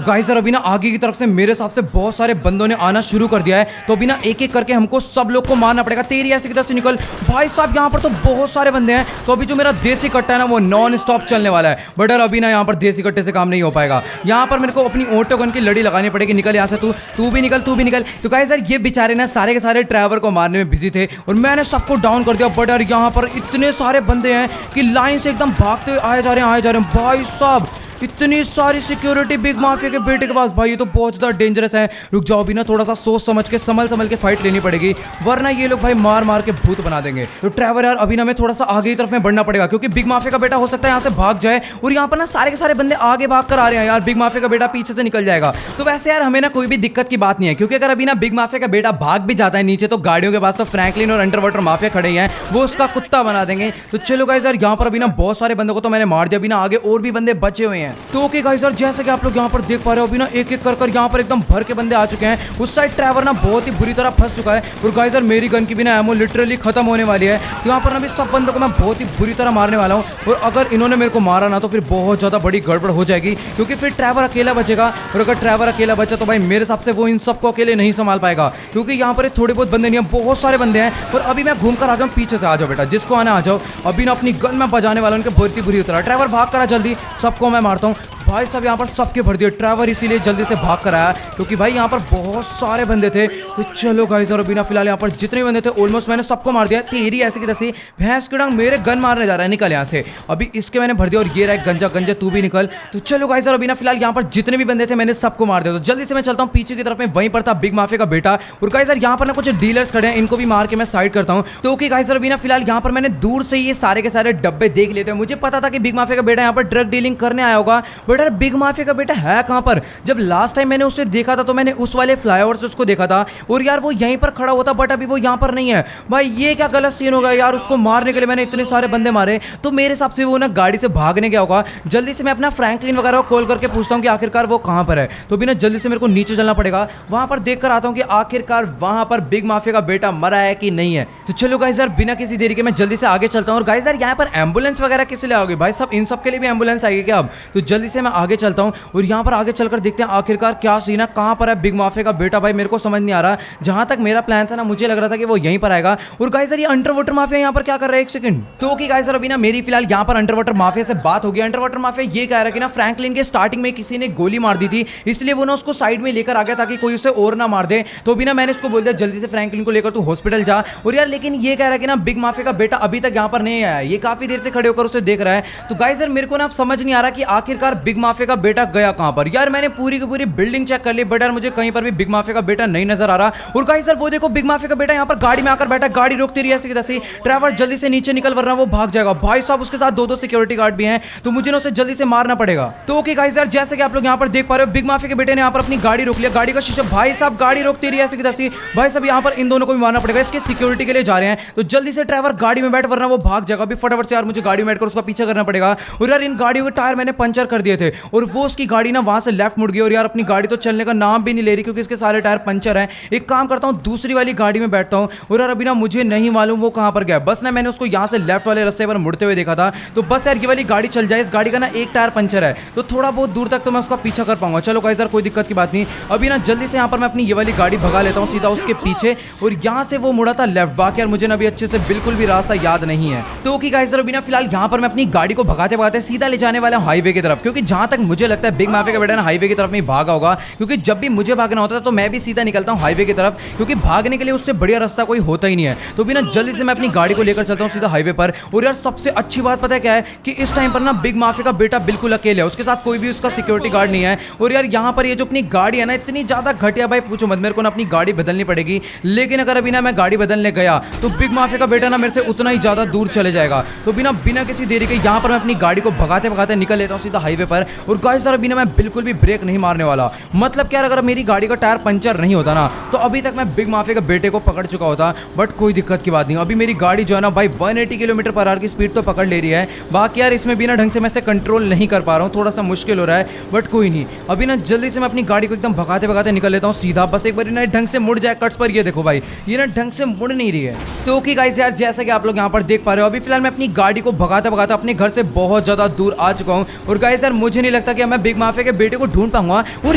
गाइस यार अभी ना आगे की तरफ से मेरे हिसाब से बहुत सारे बंदों ने आना शुरू कर दिया है। तो अभी ना एक एक करके हमको सब लोग को मारना पड़ेगा। तेरी ऐसे की तैसे निकल भाई साहब, यहाँ पर तो बहुत सारे बंदे हैं। तो अभी जो मेरा देसी कट्टा है ना वो नॉन स्टॉप चलने वाला है, बट यार अभी ना यहाँ पर देसी कट्टे से काम नहीं हो पाएगा। यहाँ पर मेरे को अपनी ऑटो गन की लड़ी लगानी पड़ेगी। निकल यहाँ से, तू भी निकल, तू भी निकल। तो गाइस यार ये बेचारे ना सारे के सारे ड्राइवर को मारने में बिजी थे और मैंने सबको डाउन कर दिया। बट यार यहाँ पर इतने सारे बंदे हैं कि लाइन से एकदम भागते हुए आए जा रहे हैं भाई साहब। इतनी सारी सिक्योरिटी बिग माफिया के बेटे के पास, भाई ये तो बहुत ज्यादा डेंजरस है। रुक जाओ अभी ना, थोड़ा सा सोच समझ के संभल के फाइट लेनी पड़ेगी, वरना ये लोग भाई मार मार के भूत बना देंगे। तो ट्रैवर यार अभी ना हमें थोड़ा सा आगे की तरफ में बढ़ना पड़ेगा, क्योंकि बिग माफिया का बेटा हो सकता है यहाँ से भाग जाए, और यहाँ पर ना सारे के सारे बंदे आगे भाग कर आ रहे हैं यार। बिग माफिया का बेटा पीछे से निकल जाएगा। तो वैसे यार हमें ना कोई भी दिक्कत की बात नहीं है, क्योंकि अगर अभी ना बिग माफिया का बेटा भाग भी जाता है नीचे, तो गाड़ियों के पास तो फ्रैंकलिन और अंडर वाटर माफिया खड़े हैं, वो उसका कुत्ता बना देंगे। तो चलो गाइस यार यहाँ पर अभी ना बहुत सारे बंदों को तो मैंने मार दिया, अभी ना आगे और भी बंदे बचे हुए हैं। तो ओके गाइस यार, जैसे कि आप लोग यहाँ पर देख पा रहे हो, अभी ना एक एक कर यहाँ पर एकदम भर के बंदे आ चुके हैं। उस साइड ट्रैवर ना बहुत ही बुरी तरह फंस चुका है, और गाइस यार मेरी गन की भी ना एमो लिटरली खत्म होने वाली है। तो यहाँ पर ना अभी सब बंदों को मैं बहुत ही बुरी तरह मारने वाला हूँ, और अगर इन्होंने मेरे को मारा ना तो फिर बहुत ज्यादा बड़ी गड़बड़ हो जाएगी, क्योंकि फिर ट्रैवर अकेला बचेगा, और अगर ट्रैवर अकेला बचा तो भाई मेरे हिसाब से वो इन सबको अकेले नहीं संभाल पाएगा, क्योंकि यहाँ पर थोड़े बहुत बंदे नहीं है, बहुत सारे बंदे हैं। और अभी मैं घूम कर आ गया हूँ पीछे से, आ जाओ बेटा, जिसको आना आ जाओ। अभी ना अपनी गन में बजाने वाला उनके भरती बुरी तरह। ट्रैवर भाग करा जल्दी, सबको मैं मारता हूँ। भाई सब यहाँ पर सबके भर दिए, ट्रैवर इसीलिए जल्दी से भाग कर आया क्योंकि भाई यहाँ पर बहुत सारे बंदे थे। तो चलो गाइस, और अभी ना फिलहाल यहाँ पर जितने बंदे थे ऑलमोस्ट मैंने सबको मार दिया। तेरी ऐसी की तैसी भैंस की डांग, मेरे गन मारने जा रहा है, निकल यहाँ से। अभी इसके मैंने भर दिया, और ये रहा गंजा गंजा, तू भी निकल। तो चलो गाइस, और अभी ना फिलहाल यहाँ पर जितने भी बंदे थे मैंने सबको मार दिया। तो जल्दी से मैं चलता हूँ पीछे की तरफ में, वहीं पर था बिग माफिया का बेटा। और गाइस यार यहाँ पर ना कुछ डीलर्स खड़े हैं, इनको भी मार के मैं साइड करता हूँ। तो ओके गाइस, और अभी ना फिलहाल यहाँ पर मैंने दूर से ये सारे के सारे डब्बे देख लेते हैं। मुझे पता था कि बिग माफिया का बेटा यहाँ पर ड्रग डीलिंग करने आया होगा, बट यार बिग माफिया का बेटा है कहां पर? जब लास्ट टाइम मैंने उसे देखा था तो मैंने उस वाले फ्लाईओवर से उसको देखा था, और यार वो यहीं पर खड़ा होता, बट अभी वो यहां पर नहीं है। भाई ये क्या गलत सीन होगा यार, उसको मारने के लिए मैंने इतने सारे बंदे मारे, तो मेरे हिसाब से वो ना गाड़ी से भागने गया होगा। जल्दी से मैं अपना फ्रैंकलिन वगैरह को कॉल करके पूछता हूं कि आखिरकार वो कहां पर है। तो भी ना जल्दी से मेरे को नीचे चलना पड़ेगा, वहां पर देख कर आता हूं कि आखिरकार वहां पर बिग माफिया का बेटा मरा है कि नहीं है। तो चलो गाइस यार, बिना किसी देरी के मैं जल्दी से आगे चलता हूं। और गाइस यार यहाँ पर एम्बुलेंस वगैरह किस लिए आओगे भाई? सब इन सब के लिए भी एम्बुलेंस आएगी क्या अब? तो जल्दी से मैं आगे चलता हूं, और यहाँ पर आगे चलकर देखते हैं आखिरकार क्या सीन है, कहां पर है बिग माफिया का बेटा। भाई मेरे को समझ नहीं आ रहा, जहां तक मेरा प्लान था ना मुझे लग रहा था कि वो यहीं पर आएगा। और गाइस सर ये अंडर वाटर माफिया यहाँ पर क्या कर रहा है? एक सेकंड। तो ओके गाइस सर, अभी ना मेरी फिलहाल यहाँ पर अंडर वाटर माफिया से बात हो गई। अंडर वाटर माफिया ये कह रहा है कि ना फ्रैंकलिन के स्टार्टिंग में किसी ने गोली मार दी थी, इसलिए वो ना उसको साइड में लेकर आ गया ताकि कोई उसे और ना मार दे। तो अभी ना मैंने उसको बोल दिया जल्दी से फ्रैंकलिन को लेकर तू हॉस्पिटल जा। और यार लेकिन ये कह रहा है कि ना बिग माफिया का बेटा अभी तक यहाँ पर नहीं आया, ये काफी देर से खड़े होकर उसे देख रहा है। तो गाइस सर मेरे को ना अब समझ नहीं आ रहा कि आखिरकार बिग माफिया का बेटा गया कहां पर। यार मैंने पूरी की पूरी बिल्डिंग चेक कर ली, बट यार मुझे कहीं पर भी बिग माफिया का बेटा नहीं नजर आ रहा। और गाइस सर वो देखो बिग माफिया का बेटा यहाँ पर गाड़ी में आकर बैठा, गाड़ी रोकती रही ऐसे की तैसे। ट्रैवर जल्दी से नीचे निकल, वरना वो भाग जाएगा। भाई साहब उसके साथ दो सिक्योरिटी गार्ड भी हैं, तो मुझे ना उसे जल्दी से मारना पड़ेगा। तो ओके गाइस यार, जैसे कि आप लोग यहाँ पर देख पा रहे हो, बिग माफिया के बेटे ने यहाँ पर अपनी गाड़ी रोक लिया, गाड़ी का शीशा। भाई साहब गाड़ी रोकती रही ऐसे की तैसे। भाई साहब यहाँ पर इन दोनों को भी मारना पड़ेगा, इसके सिक्योरिटी के लिए जा रहे हैं। तो जल्दी से ड्राइवर गाड़ी में बैठ, वरना वो भाग जाएगा। अभी फटाफट से यार मुझे गाड़ी में बैठकर उसका पीछा करना पड़ेगा। और यार इन गाड़ियों के टायर मैंने पंचर कर दिए थे, और वो उसकी गाड़ी ना वहां से लेफ्ट मुड़ गई, और यार अपनी गाड़ी तो चलने का नाम भी नहीं ले रही क्योंकि इसके सारे टायर पंचर हैं। एक काम करता हूँ, दूसरी वाली गाड़ी में बैठता हूँ। और यार अभी ना मुझे नहीं मालूम वो कहां पर गया, बस ना मैंने उसको यहाँ से लेफ्ट वाले रास्ते पर मुड़ते हुए देखा था। तो बस यार ये वाली गाड़ी चल जाए, इस गाड़ी का ना एक टायर पंचर है, तो थोड़ा बहुत दूर तक तो मैं उसका पीछा कर पाऊंगा। चलो गाइस यार कोई दिक्कत की बात नहीं। अभी ना जल्दी से यहाँ पर मैं अपनी ये वाली गाड़ी भगा लेता हूँ सीधा उसके पीछे, और यहाँ से वो मुड़ा था लेफ्ट। बाकी यार मुझे ना अभी अच्छे से बिल्कुल भी रास्ता याद नहीं है। तो ओके गाइस यार, अभी ना फिलहाल यहाँ पर मैं अपनी गाड़ी को भगाते भगाते सीधा ले जाने वाला हाईवे की तरफ, क्योंकि जहां तक मुझे लगता है बिग माफिया का बेटा ना हाईवे की तरफ में भागा होगा, क्योंकि जब भी मुझे भागना होता है तो मैं भी सीधा निकलता हूँ हाईवे की तरफ, क्योंकि भागने के लिए उससे बढ़िया रास्ता कोई होता ही नहीं है। तो भी ना जल्दी से मैं अपनी गाड़ी को लेकर चलता हूँ सीधा हाईवे पर। और यार सबसे अच्छी बात पता है क्या है, कि इस टाइम पर ना बिग माफिया का बेटा बिल्कुल अकेले है, उसके साथ कोई भी उसका सिक्योरिटी गार्ड नहीं है। और यार यहाँ पर ये जो अपनी गाड़ी है ना इतनी ज्यादा घटिया, भाई पूछो मत, मेरे को ना अपनी गाड़ी बदलनी पड़ेगी। लेकिन अगर अभी ना मैं गाड़ी बदलने गया तो बिग माफिया का बेटा ना मेरे से उतना ही ज्यादा दूर चले जाएगा। तो बिना किसी देरी के यहाँ पर मैं अपनी गाड़ी को भगाते भगाते निकल लेता हूँ सीधा हाईवे पर। और गाइस यार अभी ना मैं बिल्कुल भी ब्रेक नहीं मारने वाला, मतलब क्या, अगर मेरी गाड़ी का टायर पंचर नहीं होता ना तो अभी तक मैं बिग माफिया के बेटे को पकड़ चुका होता। बट कोई दिक्कत की बात नहीं, अभी मेरी गाड़ी जो है ना भाई 180 किलोमीटर पर आवर की स्पीड तो पकड़ ले रही है। बाकी यार इसमें बिना ढंग से मैं इसे कंट्रोल नहीं कर पा रहा हूँ, थोड़ा सा मुश्किल हो रहा है, बट कोई नहीं। अभी ना जल्दी से मैं अपनी गाड़ी को एकदम भगाते भगाते निकल लेता हूँ सीधा। बस एक बार ना ढंग से मुड़ जाए कट्स पर, ये देखो भाई ये ना ढंग से मुड़ नहीं रही है। तो ओके गाइस यार, जैसा कि आप लोग यहाँ पर देख पा रहे हो, अभी फिलहाल मैं अपनी गाड़ी को भगाते भगाते अपने घर से बहुत ज्यादा दूर आ चुका हूँ। और गाइस यार मुझे नहीं लगता कि मैं बिग माफिया के बेटे को ढूंढ पाऊंगा। और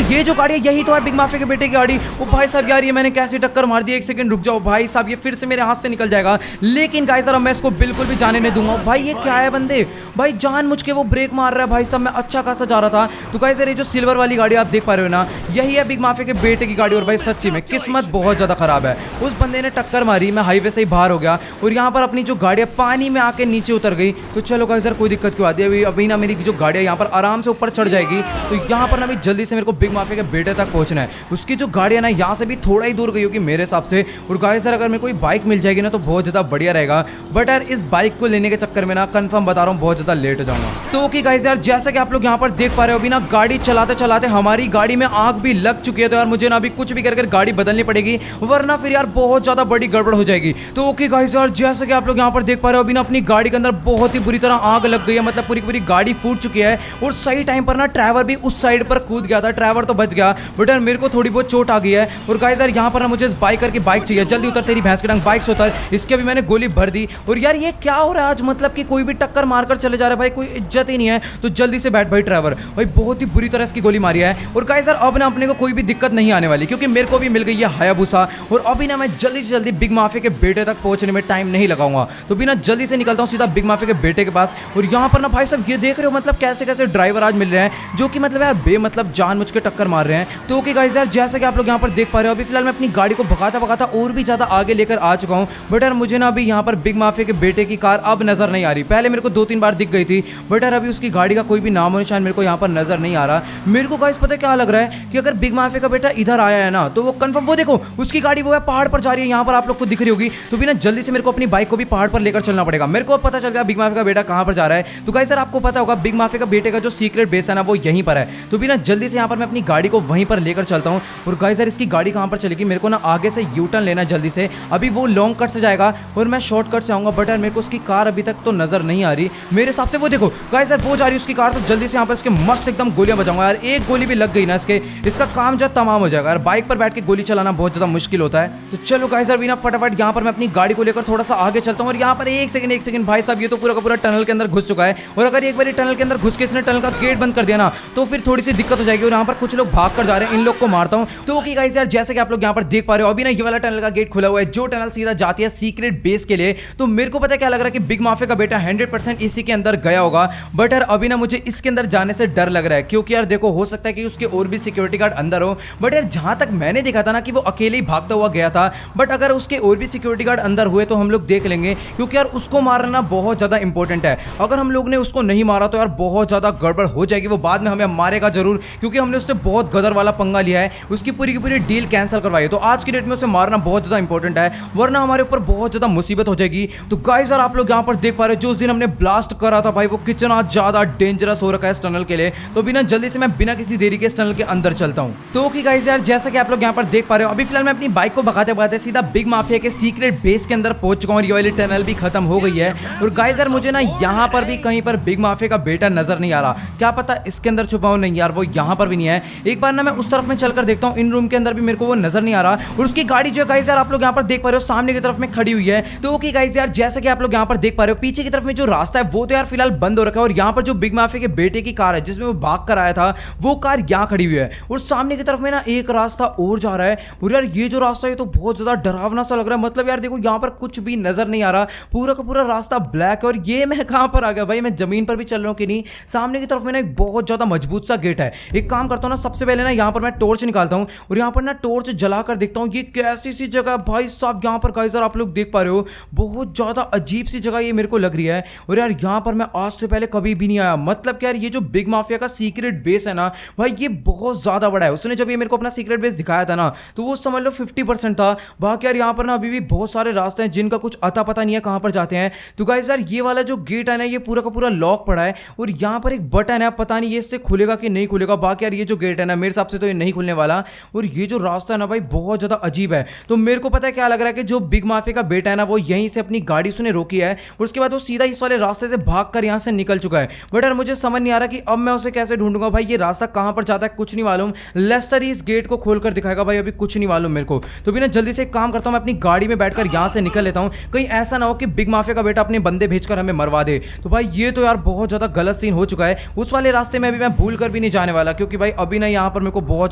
ये जो गाड़ी है यही तो है बिग माफिया के बेटे की गाड़ी। ओ भाई साहब यार ये मैंने कैसी टक्कर मार दी, एक सेकंड रुक जाओ भाई साहब, ये फिर से मेरे हाथ से निकल जाएगा। लेकिन गाइस यार मैं इसको बिल्कुल भी जाने नहीं दूंगा। भाई ये क्या है बंदे, भाई जान मुझ के वो ब्रेक मार रहा है। भाई साहब मैं अच्छा खासा जा रहा था। तो गाइस यार ये जो सिल्वर वाली गाड़ी आप देख पा रहे हो ना, यही है बिग माफिया के बेटे की गाड़ी। और भाई सच्ची में किस्मत बहुत ज्यादा खराब है, उस बंदे ने टक्कर मारी, मैं हाईवे से ही बाहर हो गया और यहाँ पर अपनी जो गाड़ी पानी में आके नीचे उतर गई। तो चलो गाइस यार कोई दिक्कत क्यों आती है, अभी ना मेरी जो गाड़ी है यहाँ पर आराम से ऊपर चढ़ जाएगी। तो यहाँ पर ना अभी जल्दी से मेरे को बिग माफिया के बेटे तक पहुंचना है। उसकी जो गाड़ी है ना यहाँ से भी थोड़ा ही दूर गई होगी मेरे हिसाब से। और गाइस सर अगर मेरे को बाइक मिल जाएगी ना तो बहुत ज़्यादा बढ़िया रहेगा, बट यार इस बाइक को लेने के चक्कर में ना कंफर्म बता रहा हूँ बहुत ज़्यादा लेट हो जाऊंगा। तो ओके गाइस यार जैसा कि आप लोग यहाँ पर देख पा रहे हो अभी ना गाड़ी चलाते चलाते हमारी गाड़ी में आग भी लग चुकी है। तो यार मुझे ना अभी कुछ भी करके गाड़ी बदलनी पड़ेगी, वरना फिर यार बहुत ज़्यादा बड़ी गड़बड़ हो जाएगी। तो ओके गाइस यार जैसा कि आप लोग यहाँ पर देख पा रहे हो अभी ना अपनी गाड़ी के अंदर बहुत ही बुरी तरह आग लग गई है, मतलब पूरी पूरी गाड़ी फूट चुकी है। और सही टाइम पर ना ड्राइवर भी उस साइड पर कूद गया था, ड्राइवर तो बच गया, बट यार मेरे को थोड़ी बहुत चोट आ गई है। और गाइस यार यहाँ पर ना मुझे बाइकर की बाइक चाहिए, जल्दी उतर तेरी भैंस की टांग, बाइक से उतर। इसके अभी मैंने गोली भर दी। और यार ये क्या हो रहा है आज, मतलब कि कोई भी टक्कर मारकर चले जा रहा है भाई, कोई इज्जत ही नहीं है। तो जल्दी से बैठ भाई ड्राइवर, भाई बहुत ही बुरी तरह इसकी गोली मारी है। और गाइस यार अब ना अपने को कोई भी दिक्कत नहीं आने वाली, क्योंकि मेरे को भी मिल गई है हायाबुसा। और अभी ना मैं जल्दी से जल्दी बिग माफिया के बेटे तक पहुंचने में टाइम नहीं लगाऊंगा। तो बिना जल्दी से निकलता हूं सीधा बिग माफिया के बेटे के पास। और यहाँ पर ना भाई साहब ये देख रहे हो मतलब कैसे कैसे ड्राइवर आज मिल रहे हैं, जो कि मतलब यार बेमतलब जानबूझ के टक्कर मार रहे हैं। तो ओके गाइस यार जैसा कि आप लोग यहाँ पर देख पा रहे हो अभी फिलहाल मैं अपनी गाड़ी को भगाता भगाता और भी ज्यादा आगे लेकर आ चुका हूँ। बट यार मुझे ना अभी यहाँ पर बिग माफिया के बेटे की कार अब नजर नहीं आ रही। पहले मेरे को 2-3 बार दिख गई थी, बट यार अभी उसकी गाड़ी का कोई भी नामो निशान मेरे को यहाँ पर नजर नहीं आ रहा। मेरे को गाइस पता है क्या लग रहा है कि अगर बिग माफिया का बेटा इधर आया है ना तो वो कंफर्म, वो देखो उसकी गाड़ी वो है पहाड़ पर जा रही है, यहाँ पर आप लोग को दिख रही होगी। तो बिना जल्दी से मेरे को अपनी बाइक को भी पहाड़ पर लेकर चलना पड़ेगा। मेरे को पता चल गया बिग माफिया का बेटा कहाँ पर जा रहा है। तो गाइस सर आपको पता होगा बिग माफिया का बेटे का जो सीक्रेट बेस है ना वो यहीं पर है। तो बिना जल्दी से यहाँ पर मैं अपनी गाड़ी को वहीं पर लेकर चलता हूँ। और गाइस सर इसकी गाड़ी कहाँ पर चलेगी, मेरे को ना आगे से यू टर्न लेना जल्दी से। अभी वो लॉन्ग कट से जाएगा और मैं शॉर्ट कट से आऊंगा, बट यार मेरे को उसकी कार अभी तक तो नजर नहीं आ रही मेरे हिसाब से। वो देखो गाइस सर वो जा रही है उसकी कार। तो जल्दी से यहाँ पर इसके मस्त एकदम गोलियां बजाऊंगा यार। एक गोली भी लग गई ना इसका काम जो तमाम हो जाएगा यार। बाइक पर बैठ के गोली चलाना बहुत ज्यादा मुश्किल होता है। तो चलो गाइस सर बिना फटाफट यहाँ पर मैं अपनी गाड़ी को लेकर थोड़ा सा आगे चलता हूँ। और यहाँ पर एक सेकंड भाई साहब ये तो पूरा का पूरा टनल के अंदर घुस चुका है। और अगर एक बार टनल के अंदर घुस के इसने टनल का गेट बंद कर दिया ना तो फिर थोड़ी सी दिक्कत हो जाएगी। और यहाँ पर कुछ लोग भाग कर जा रहे हैं, इन लोग को मारता हूँ। तो ओके गाइस यार जैसे कि आप लोग यहाँ पर देख पा रहे हो अभी ना ये वाला टनल का गेट खुला हुआ है, जो टनल सीधा जाती है सीक्रेट बेस के लिए। तो मेरे को पता है क्या लग रहा है कि बिग माफिया का बेटा 100% इसी के अंदर गया होगा। बट यार अभी ना मुझे इसके अंदर जाने से डर लग रहा है, क्योंकि यार देखो हो सकता है कि उसके और भी सिक्योरिटी गार्ड अंदर हो। बट यार जहां तक मैंने देखा था ना कि वो अकेले ही भागता हुआ गया था। बट अगर उसके और भी सिक्योरिटी गार्ड अंदर हुए तो हम लोग देख लेंगे, क्योंकि यार उसको मारना बहुत ज्यादा इंपॉर्टेंट है। अगर हम लोग ने उसको नहीं मारा तो यार बहुत ज्यादा गड़बड़ हो जाएगी, वो बाद में हमें मारेगा जरूर, क्योंकि हमने उससे बहुत गदर वाला पंगा लिया है, उसकी पूरी की पूरी डील कैंसिल करवाई है। तो आज की डेट में उसे मारना बहुत ज्यादा इंपॉर्टेंट है, वरना हमारे ऊपर बहुत ज्यादा मुसीबत हो जाएगी। तो गाइस यार आप लोग यहाँ पर देख पा रहे हो जो उस दिन हमने ब्लास्ट करा था भाई, वो कितना ज्यादा डेंजरस हो रखा है इस टनल के लिए। तो बिना जल्दी से मैं बिना किसी देरी के इस टनल के अंदर चलता हूँ। तो ओके गाइस यार जैसा कि आप लोग यहाँ पर देख पा रहे हो अभी फिलहाल मैं अपनी बाइक को भगाते भगाते सीधा बिग माफिया के सीक्रेट बेस के अंदर पहुंच चुका हूँ। ये वाली टनल भी खत्म हो गई है। और गाइस यार मुझे ना यहाँ पर भी कहीं पर बिग माफिया का बेटा नजर नहीं आ रहा, क्या पता इसके अंदर छुपा हो। नहीं यार वो यहाँ पर भी नहीं है। एक बार ना मैं उस तरफ में चलकर देखता हूँ, इन रूम के अंदर भी मेरे को वो नजर नहीं आ रहा। और उसकी गाड़ी जो है गाइस यार आप लोग यहाँ पर देख पा रहे हो सामने की तरफ में खड़ी हुई है। तो ओके गाइस यार जैसा कि आप लोग यहाँ पर देख पा रहे हो पीछे की तरफ में जो रास्ता है वो तो यार फिलहाल बंद हो रखा है। और यहाँ पर जो बिग माफिया के बेटे की कार है जिसमें वो भाग कर आया था वो कार यहाँ खड़ी हुई है। और सामने की तरफ में ना एक रास्ता और जा रहा है। और यार ये जो रास्ता है तो बहुत ज्यादा डरावना सा लग रहा है, मतलब यार देखो यहाँ पर कुछ भी नजर नहीं आ रहा, पूरा का पूरा रास्ता ब्लैक है। और ये मैं कहाँ पर आ गया भाई, मैं जमीन पर भी चल रहा हूँ कि नहीं। सामने की तरफ में ना एक बहुत ज्यादा मजबूत सा गेट है। एक काम करता हूँ ना सबसे पहले ना यहाँ पर मैं टॉर्च निकालता हूँ और यहाँ पर ना टॉर्च जलाकर देखता हूँ ये कैसी सी जगह भाई साहब। यहाँ पर गाइस आप लोग देख पा रहे हो बहुत ज्यादा अजीब सी जगह ये मेरे को लग रही है। और यार यहाँ पर मैं आज से पहले कभी भी नहीं आया, मतलब कि यार ये जो बिग माफिया का सीक्रेट बेस है ना भाई ये बहुत ज्यादा बड़ा है। उसने जब ये मेरे को अपना सीक्रेट बेस दिखाया था ना तो वो समझ लो 50% था। बाकी यार यहाँ पर ना अभी भी बहुत सारे रास्ते हैं जिनका कुछ अता पता नहीं है कहाँ पर जाते हैं। तो गाइस यार ये वाला जो गेट है ना ये पूरा का पूरा लॉक पड़ा है। और यहाँ पर एक बटन है, पता नहीं ये इससे खुलेगा कि नहीं खुलेगा। बाकी यार ये जो गेट है ना मेरे हिसाब से तो ये नहीं खुलने वाला। और ये जो रास्ता है ना भाई बहुत ज्यादा अजीब है। तो मेरे को पता है क्या लग रहा है कि जो बिग माफिया का बेटा है ना वो यहीं से अपनी गाड़ी उसने रोकी है और उसके बाद वो सीधा इस वाले रास्ते से भागकर यहाँ से निकल चुका है। बट यार मुझे समझ नहीं आ रहा कि अब मैं उसे कैसे ढूंढूंगा भाई, ये रास्ता कहाँ पर जाता है कुछ नहीं मालूम। लेस्टर ही इस गेट को खोलकर दिखाएगा भाई, अभी कुछ नहीं मालूम मेरे को। तो बिना जल्दी से एक काम करता हूँ मैं अपनी गाड़ी में बैठकर यहाँ से निकल लेता हूँ, कहीं ऐसा ना हो कि बिग माफिया का बेटा अपने बंदे भेजकर हमें मरवा दे। तो भाई ये तो यार बहुत ज्यादा गलत सीन हो चुका है। उस वाले रास्ते में अभी मैं भूल कर भी नहीं जाने वाला, क्योंकि भाई अभी ना यहाँ पर मेरे को बहुत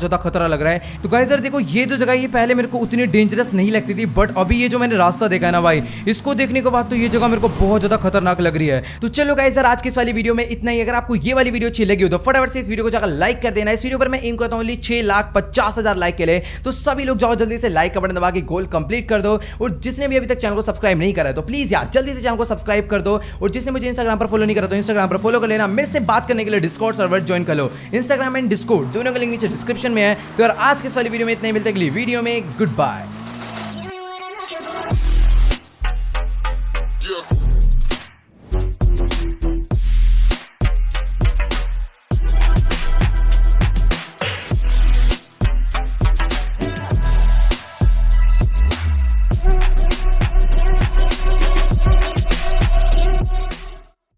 ज्यादा खतरा लग रहा है। तो गाइस यार देखो ये जो जगह ये पहले मेरे को उतनी डेंजरस नहीं लगती थी, बट अभी ये जो मैंने रास्ता देखा है ना भाई इसको देखने के बाद तो ये जगह मेरे को बहुत ज्यादा खतरनाक लग रही है। तो चलो गाइस यार आज की वाली वीडियो में इतना ही। अगर आपको ये वाली वीडियो अच्छी लगी हो तो फटाफट से इस वीडियो को जाकर लाइक कर देना। इस वीडियो पर मैं एम करता हूँ 6,50,000 लाइक के लिए, तो सभी लोग जाओ जल्दी से लाइक का बटन दबा के गोल कंप्लीट कर दो। और जिसने भी अभी तक चैनल को सब्सक्राइब नहीं करा है तो प्लीज यार जल्दी से चैनल को सब्सक्राइब कर दो। और जिसने मुझे इंस्टाग्राम पर फॉलो नहीं करा तो इंस्टाग्राम पर फॉलो कर लेना। मेरे से बात करने के लिए डिस्कॉर्ड सर्वर ज्वाइन कर लो। इंस्टाग्राम एंड डिस्कॉर्ड दोनों का लिंक नीचे डिस्क्रिप्शन में है। तो यार आज के इस वाली वीडियो में इतना ही, मिलते हैं अगली वीडियो में। Good bye.